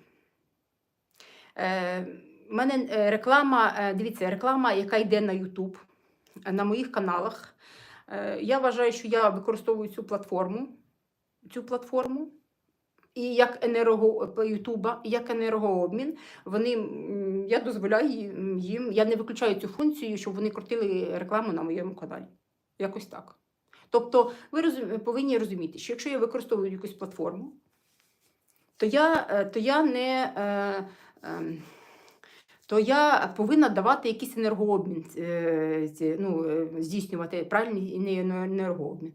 У мене реклама, дивіться, реклама, яка йде на YouTube, на моїх каналах. Я вважаю, що я використовую цю платформу і як YouTube, як енергообмін. Я дозволяю їм, я не виключаю цю функцію, щоб вони крутили рекламу на моєму каналі. Якось так. Тобто ви повинні розуміти, що якщо я використовую якусь платформу, то я повинна давати якийсь енергообмін, здійснювати правильний енергообмін.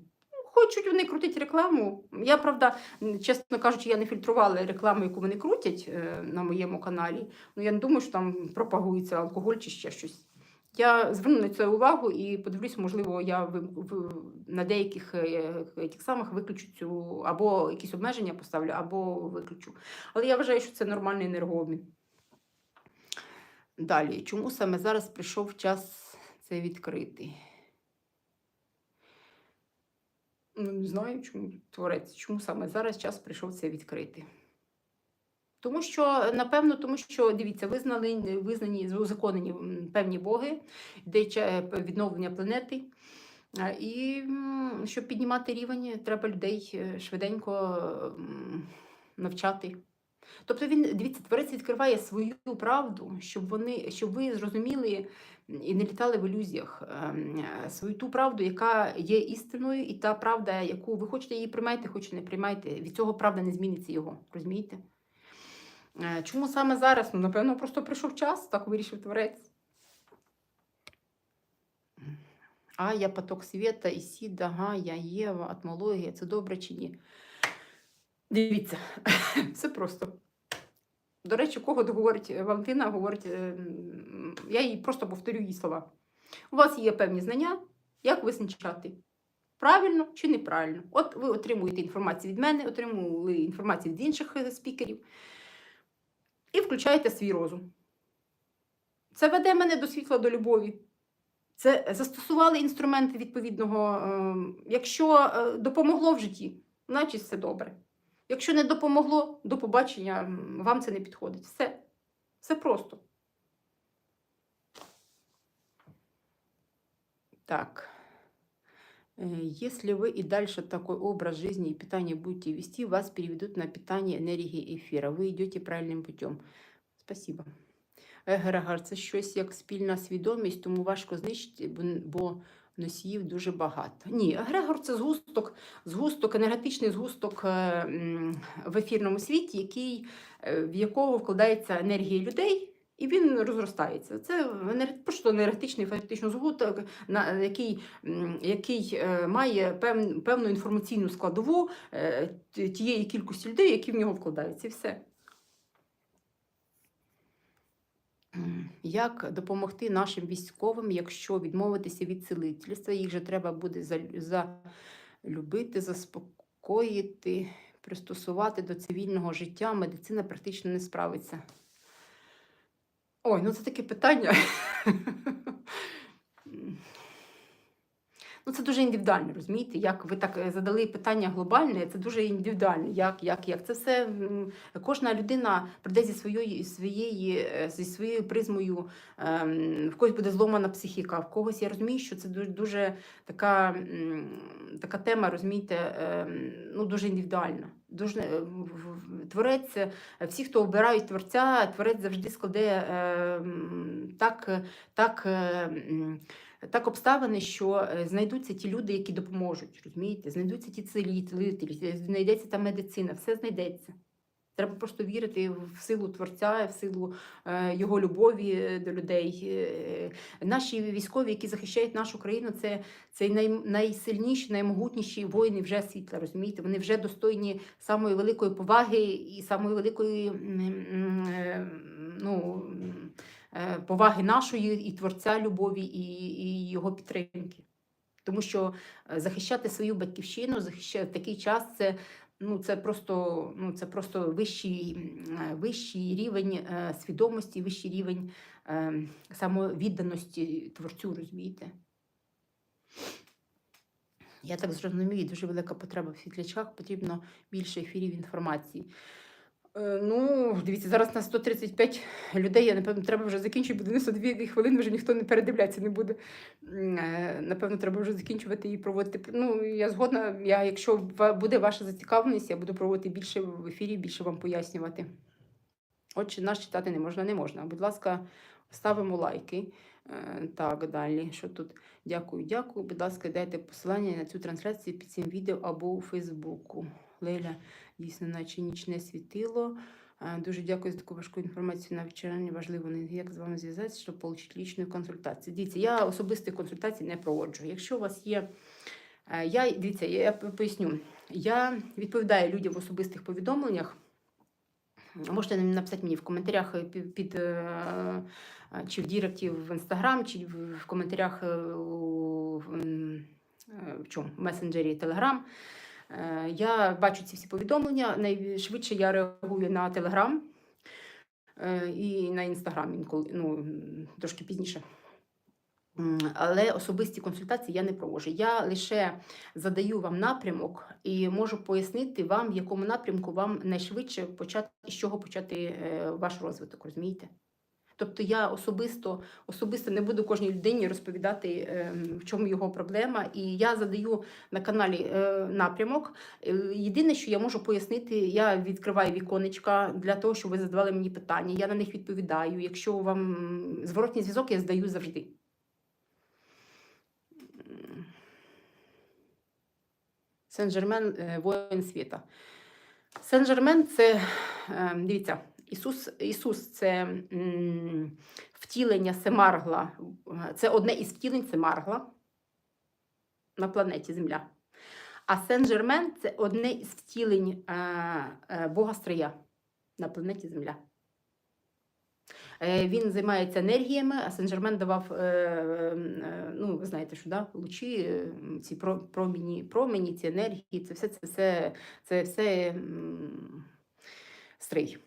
Хочуть вони крутять рекламу. Я, правда, чесно кажучи, я не фільтрувала рекламу, яку вони крутять на моєму каналі. Ну, я не думаю, що там пропагується алкоголь чи ще щось. Я зверну на це увагу і подивлюсь, можливо, я на деяких тих самих виключу цю, або якісь обмеження поставлю, або виключу. Але я вважаю, що це нормальний енергообмін. Далі, чому саме зараз прийшов час це відкрити? Ну, не знаю, чому Творець, чому саме зараз час прийшов це відкрити. Тому що, напевно, дивіться, визнані, узаконені певні боги, де відновлення планети. І щоб піднімати рівень, треба людей швиденько навчати. Тобто дивіться, Творець відкриває свою правду, щоб ви зрозуміли і не літали в ілюзіях. Свою ту правду, яка є істиною, і та правда, яку ви хочете її приймайте, хочете не приймайте, від цього правда не зміниться його, розумієте? Чому саме зараз? Ну, напевно, просто прийшов час, так вирішив творець. Я поток світа, Ісіда, Гая, Єва, атмологія. Це добре чи ні? Дивіться, все просто. До речі, кого говорить Валентина, говорить, я їй просто повторю її слова. У вас є певні знання, як визначати, правильно чи неправильно. От ви отримуєте інформацію від мене, отримуєте інформацію від інших спікерів і включаєте свій розум. Це веде мене до світла, до любові. Це застосували інструменти відповідного. Якщо допомогло в житті, значить все добре. Якщо не допомогло, до побачення, вам це не підходить. Все. Все просто. Так. Если вы и дальше такой образ жизни и питания будете вести, вас переведут на питание энергии эфира. Вы идете правильным путем. Спасибо. Егрегор – це щось як спільна свідомість, тому важко знищити, бо носіїв дуже багато. Ні, егрегор – це згусток, енергетичний згусток в ефірному світі, в якого вкладається енергія людей, і він розростається. Це просто енергетичний фактично згусток, який має певну інформаційну складову тієї кількості людей, які в нього вкладаються. І все. Як допомогти нашим військовим, якщо відмовитися від цілительства? Їх же треба буде залюбити, заспокоїти, пристосувати до цивільного життя. Медицина практично не справиться. Ой, ну це таке питання. Ну, це дуже індивідуально, розумієте? Як ви так задали питання глобальне, це дуже індивідуально. Як? Це все, кожна людина прийде зі своєю призмою, в когось буде зломана психіка, в когось, я розумію, що це дуже така тема, розумієте, ну, дуже індивідуальна. Творець, всі, хто обирають творця, творець завжди складе так обставини, що знайдуться ті люди, які допоможуть, розумієте? Знайдуться ті цілителі, знайдеться та медицина, все знайдеться. Треба просто вірити в силу Творця, в силу його любові до людей. Наші військові, які захищають нашу країну, це найсильніші, наймогутніші воїни вже світла, розумієте? Вони вже достойні самої великої поваги і самої великої поваги нашої, і Творця любові, і його підтримки. Тому що захищати свою батьківщину, захищати в такий час, це просто вищий рівень свідомості, вищий рівень самовідданості Творцю, розумієте? Я так зрозумію, дуже велика потреба в світлячках, потрібно більше ефірів інформації. Ну, дивіться, зараз на 135 людей, я, напевно, треба вже закінчувати, бо 92 хвилини вже ніхто не передивляться не буде. Напевно, треба вже закінчувати і проводити. Ну, я згодна, якщо буде ваша зацікавленість, я буду проводити більше в ефірі, більше вам пояснювати. Отже, наш читати не можна. Будь ласка, ставимо лайки. Так, далі, що тут? Дякую. Будь ласка, дайте посилання на цю трансляцію під цим відео або у Фейсбуку. Леля, дійсно, наче нічне світило. Дуже дякую за таку важку інформацію на вечірні. Важливо, як з вами зв'язатися, щоб отримати лічну консультацію. Дивіться, я особисті консультації не проводжу. Якщо у вас є... Дивіться, я поясню. Я відповідаю людям в особистих повідомленнях. Можете написати мені в коментарях чи в директі в Інстаграм, чи в коментарях в месенджері Телеграм. Я бачу ці всі повідомлення. Найшвидше я реагую на Телеграм і на Інстаграм інколи, трошки пізніше. Але особисті консультації я не проводжу. Я лише задаю вам напрямок і можу пояснити вам, в якому напрямку вам найшвидше почати, з чого почати ваш розвиток, розумієте? Тобто я особисто не буду кожній людині розповідати, в чому його проблема. І я задаю на каналі напрямок. Єдине, що я можу пояснити, я відкриваю віконечка для того, щоб ви задавали мені питання. Я на них відповідаю. Якщо вам зворотній зв'язок, я здаю завжди. Сен-Жермен – воїн світа. Сен-Жермен – це, дивіться, Ісус це втілення Семаргла, це одне із втілень Семаргла на планеті Земля. А Сен-Жермен – це одне із втілень Бога Стрия на планеті Земля. Він займається енергіями, а Сен-Жермен давав, ну, ви знаєте, що, да? Лучі, ці промені, ці енергії, це все Стрий.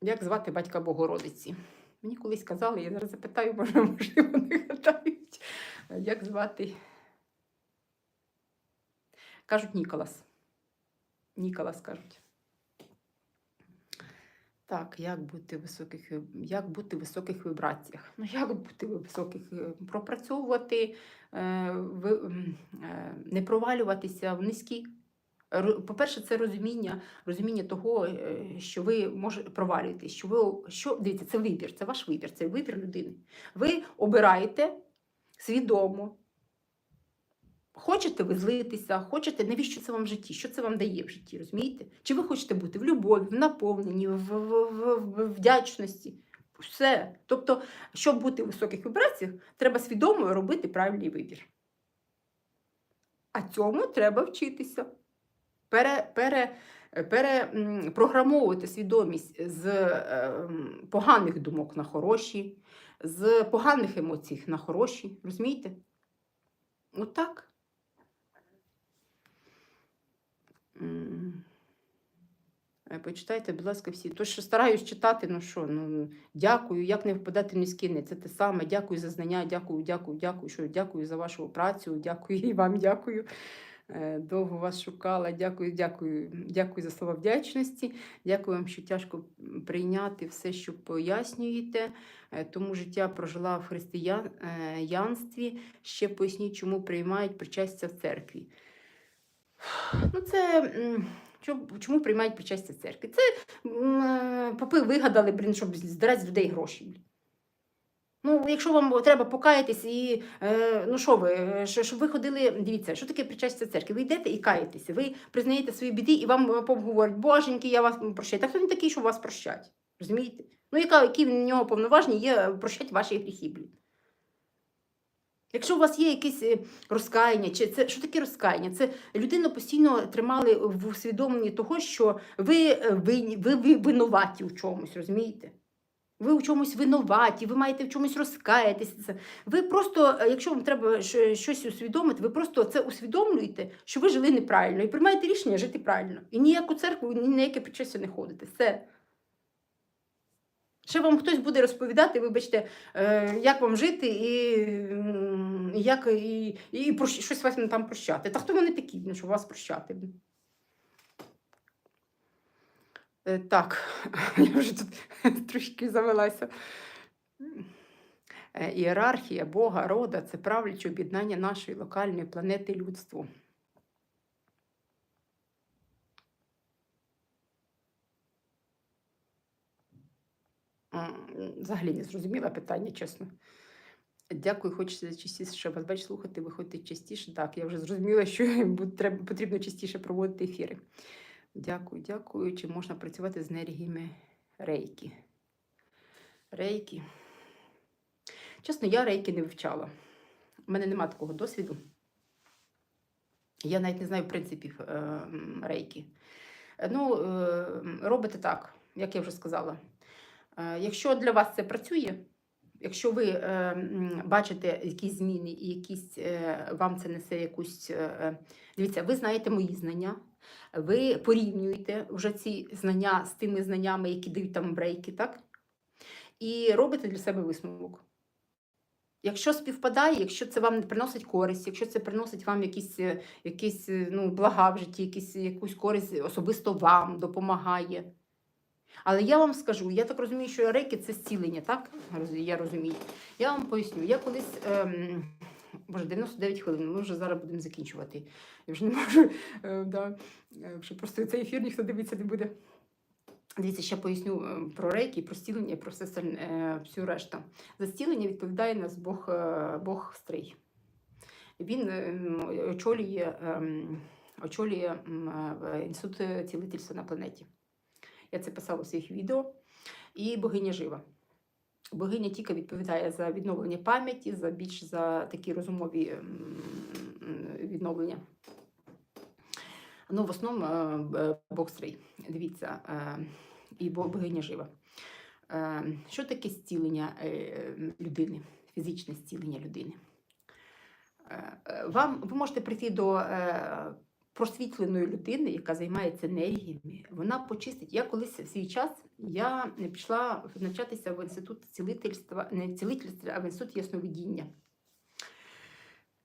Як звати батька Богородиці? Мені колись казали, я зараз запитаю, можливо, не гадають. Як звати? Кажуть, Ніколас. Ніколас кажуть. Так, як бути в високих вібраціях? Ну, як бути в високих? Пропрацьовувати, не провалюватися в низькі. По-перше, це розуміння того, що ви можете провалюєтесь, дивіться, це вибір, це ваш вибір, це вибір людини. Ви обираєте свідомо. Хочете ви злитися, хочете, навіщо це вам в житті? Що це вам дає в житті, розумієте? Чи ви хочете бути в любові, в наповненні, в вдячності? Все. Тобто, щоб бути в високих вібраціях, треба свідомо робити правильний вибір. А цьому треба вчитися. Перепрограмовувати свідомість з поганих думок на хороші, з поганих емоцій на хороші. Розумієте? Отак. Почитайте, будь ласка, всі. То, що стараюсь читати, дякую, як не впадати в низькі не. Це те саме. Дякую за знання, дякую за вашу працю, дякую і вам дякую. Довго вас шукала, дякую за слова вдячності, дякую вам, що тяжко прийняти все, що пояснюєте, тому життя прожила в християнстві, ще поясніть, чому приймають причастя в церкві. Чому приймають причастя в церкві? Це попи вигадали, щоб здирати з людей гроші. Ну, якщо вам треба покаятись і, щоб ви ходили, дивіться, що таке причастя церкви? Ви йдете і каєтеся, ви признаєте свої біди, і вам поп говорить, боженьки, я вас прощаю. Так хто він такий, що вас прощать? Розумієте? Ну, які в нього повноваження є прощать ваші гріхи, Якщо у вас є якесь розкаяння, що таке розкаяння? Це людину постійно тримали в усвідомленні того, що ви винуваті в чомусь, розумієте? Ви у чомусь винуваті, ви маєте в чомусь розкаятися. Ви просто, якщо вам треба щось усвідомити, ви просто це усвідомлюєте, що ви жили неправильно і приймаєте рішення жити правильно. І ніяку церкву, ні на яке причастя не ходите. Все. Ще вам хтось буде розповідати, вибачте, як вам жити і щось вас там прощати. Та хто вони такі, щоб вас прощати? Так, я вже тут трошки завелася. Ієрархія Бога, рода – це правляче об'єднання нашої локальної планети людству. Взагалі не зрозуміла питання, чесно. Дякую, хочеться частіше вас бачити, слухати, виходити частіше. Так, я вже зрозуміла, що потрібно частіше проводити ефіри. Дякую. Чи можна працювати з енергіями рейкі? Рейкі. Чесно, я рейкі не вивчала. У мене немає такого досвіду. Я навіть не знаю принципів рейкі. Робите так, як я вже сказала. Якщо для вас це працює, якщо ви бачите якісь зміни і вам це несе якусь... Дивіться, ви знаєте мої знання, ви порівнюєте вже ці знання з тими знаннями, які дають там брейки, так? І робите для себе висновок. Якщо співпадає, якщо це вам приносить користь, якщо це приносить вам якісь блага в житті, якусь користь особисто вам допомагає. Але я вам скажу, я так розумію, що рейки – це зцілення, так? Я розумію. Я вам поясню, я колись, 99 хвилин, ми вже зараз будемо закінчувати. Я вже не можу, що просто цей ефір ніхто дивитися не буде. Дивіться, ще поясню про рейки, про зцілення, про всю решту. За зцілення відповідає нас Бог Стрий. Він очолює очолює Інститут цілительства на планеті. Я це писала у своїх відео. І богиня жива. Богиня тільки відповідає за відновлення пам'яті, більш за такі розумові відновлення. Ну, в основному Бог стрій. Дивіться, і богиня жива. Що таке зцілення людини? Фізичне зцілення людини? Ви можете прийти до просвітленої людини, яка займається енергіями. Вона почистить. Я колись в свій час пішла навчатися в інститут цілительства, не цілительства, а в інститут ясновидіння.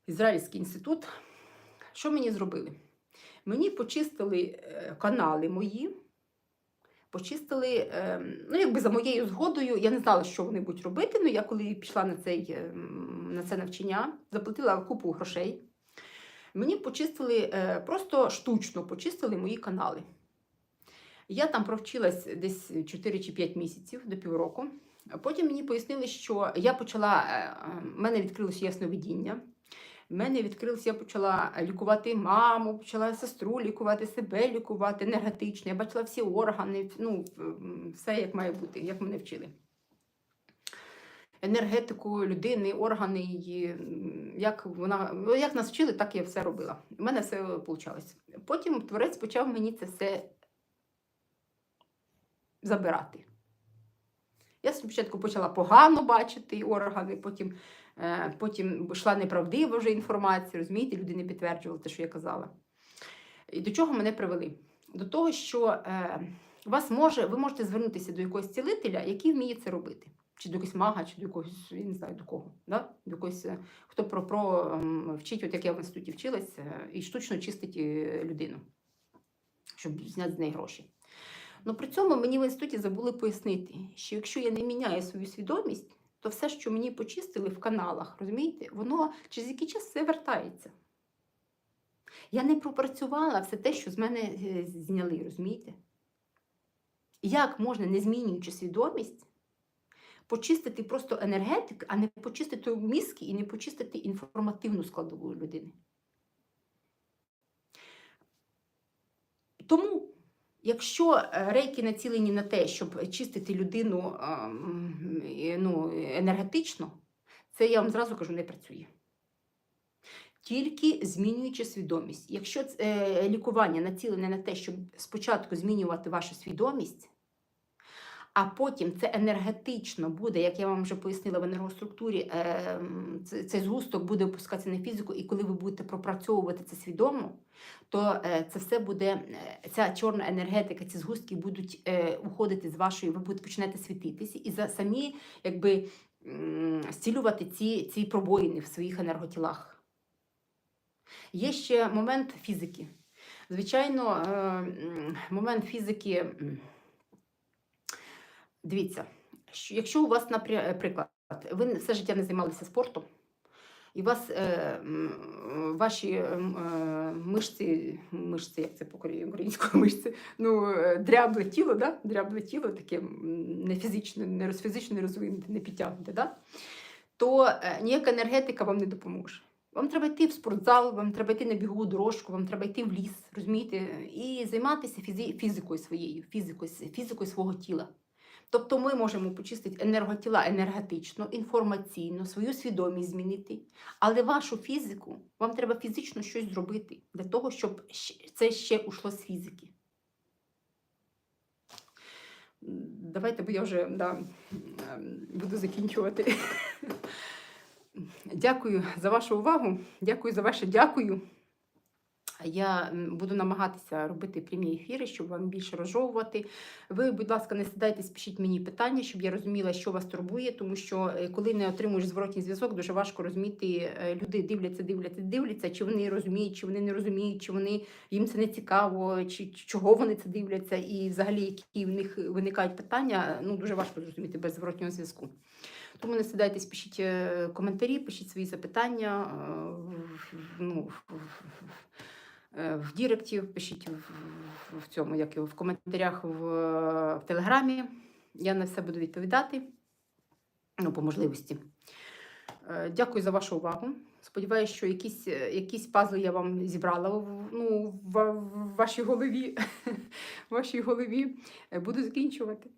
Ізраїльський інститут. Що мені зробили? Мені почистили канали мої, почистили, ну, якби за моєю згодою, я не знала, що вони будуть робити, але я коли пішла на це навчання, заплатила купу грошей, мені почистили, просто штучно почистили мої канали. Я там провчилась десь 4 чи 5 місяців, до півроку. Потім мені пояснили, що в мене відкрилося ясновидіння. Я почала лікувати маму, почала сестру лікувати, себе лікувати енергетично. Я бачила всі органи, ну, все як має бути, як мене вчили. Енергетику людини, органи її, як нас вчили, так я все робила. У мене все вийшло. Потім Творець почав мені це все забирати. Я спочатку почала погано бачити органи, потім йшла неправдива вже інформація, розумієте, люди не підтверджували те, що я казала. І до чого мене привели? До того, що ви можете звернутися до якогось цілителя, який вміє це робити. Чи до якогось мага, чи до якогось, я не знаю, до кого. Да? До якогось, хто вчить, от як я в інституті вчилась, і штучно чистить людину, щоб зняти з неї гроші. Но при цьому мені в інституті забули пояснити, що якщо я не міняю свою свідомість, то все, що мені почистили в каналах, розумієте, воно через який час все вертається. Я не пропрацювала все те, що з мене зняли, розумієте? Як можна, не змінюючи свідомість, почистити просто енергетик, а не почистити мізки і не почистити інформативну складову людини? Тому, якщо рейки націлені на те, щоб чистити людину енергетично, це, я вам зразу кажу, не працює. Тільки змінюючи свідомість. Якщо лікування націлене на те, щоб спочатку змінювати вашу свідомість, а потім це енергетично буде, як я вам вже пояснила в енергоструктурі, цей згусток буде опускатися на фізику, і коли ви будете пропрацьовувати це свідомо, то це все буде, ця чорна енергетика, ці згустки будуть уходити з вашої, ви будете починати світитися і самі якби зцілювати ці пробоїни в своїх енерготілах. Є ще момент фізики. Звичайно, момент фізики. Дивіться, якщо у вас, наприклад, ви все життя не займалися спортом, і у вас ваші мишці, як це по-українському мишці, дрябле тіло, да? Дрябле тіло, таке не фізично не розвинуте, не підтягнуте, да? То ніяка енергетика вам не допоможе. Вам треба йти в спортзал, вам треба йти на бігову дорожку, вам треба йти в ліс, розумієте? І займатися фізикою своєю, фізикою свого тіла. Тобто ми можемо почистити енерготіла енергетично, інформаційно, свою свідомість змінити. Але вашу фізику, вам треба фізично щось зробити, для того, щоб це ще ушло з фізики. Давайте, бо я вже буду закінчувати. Дякую за вашу увагу, дякую за ваше дякую. Я буду намагатися робити прямі ефіри, щоб вам більше розжовувати. Ви, будь ласка, не стидайтесь, пишіть мені питання, щоб я розуміла, що вас турбує, тому що коли не отримуєш зворотній зв'язок, дуже важко розуміти, люди дивляться, чи вони розуміють, чи вони не розуміють, чи їм це не цікаво, чи чого вони це дивляться, і взагалі, які в них виникають питання, дуже важко зрозуміти без зворотнього зв'язку. Тому не стидайтесь, пишіть коментарі, пишіть свої запитання, в Діректі, пишіть в коментарях в Телеграмі. Я на все буду відповідати, по можливості. Дякую за вашу увагу. Сподіваюся, що якісь пазли я вам зібрала в вашій голові. В вашій голові. Буду закінчувати.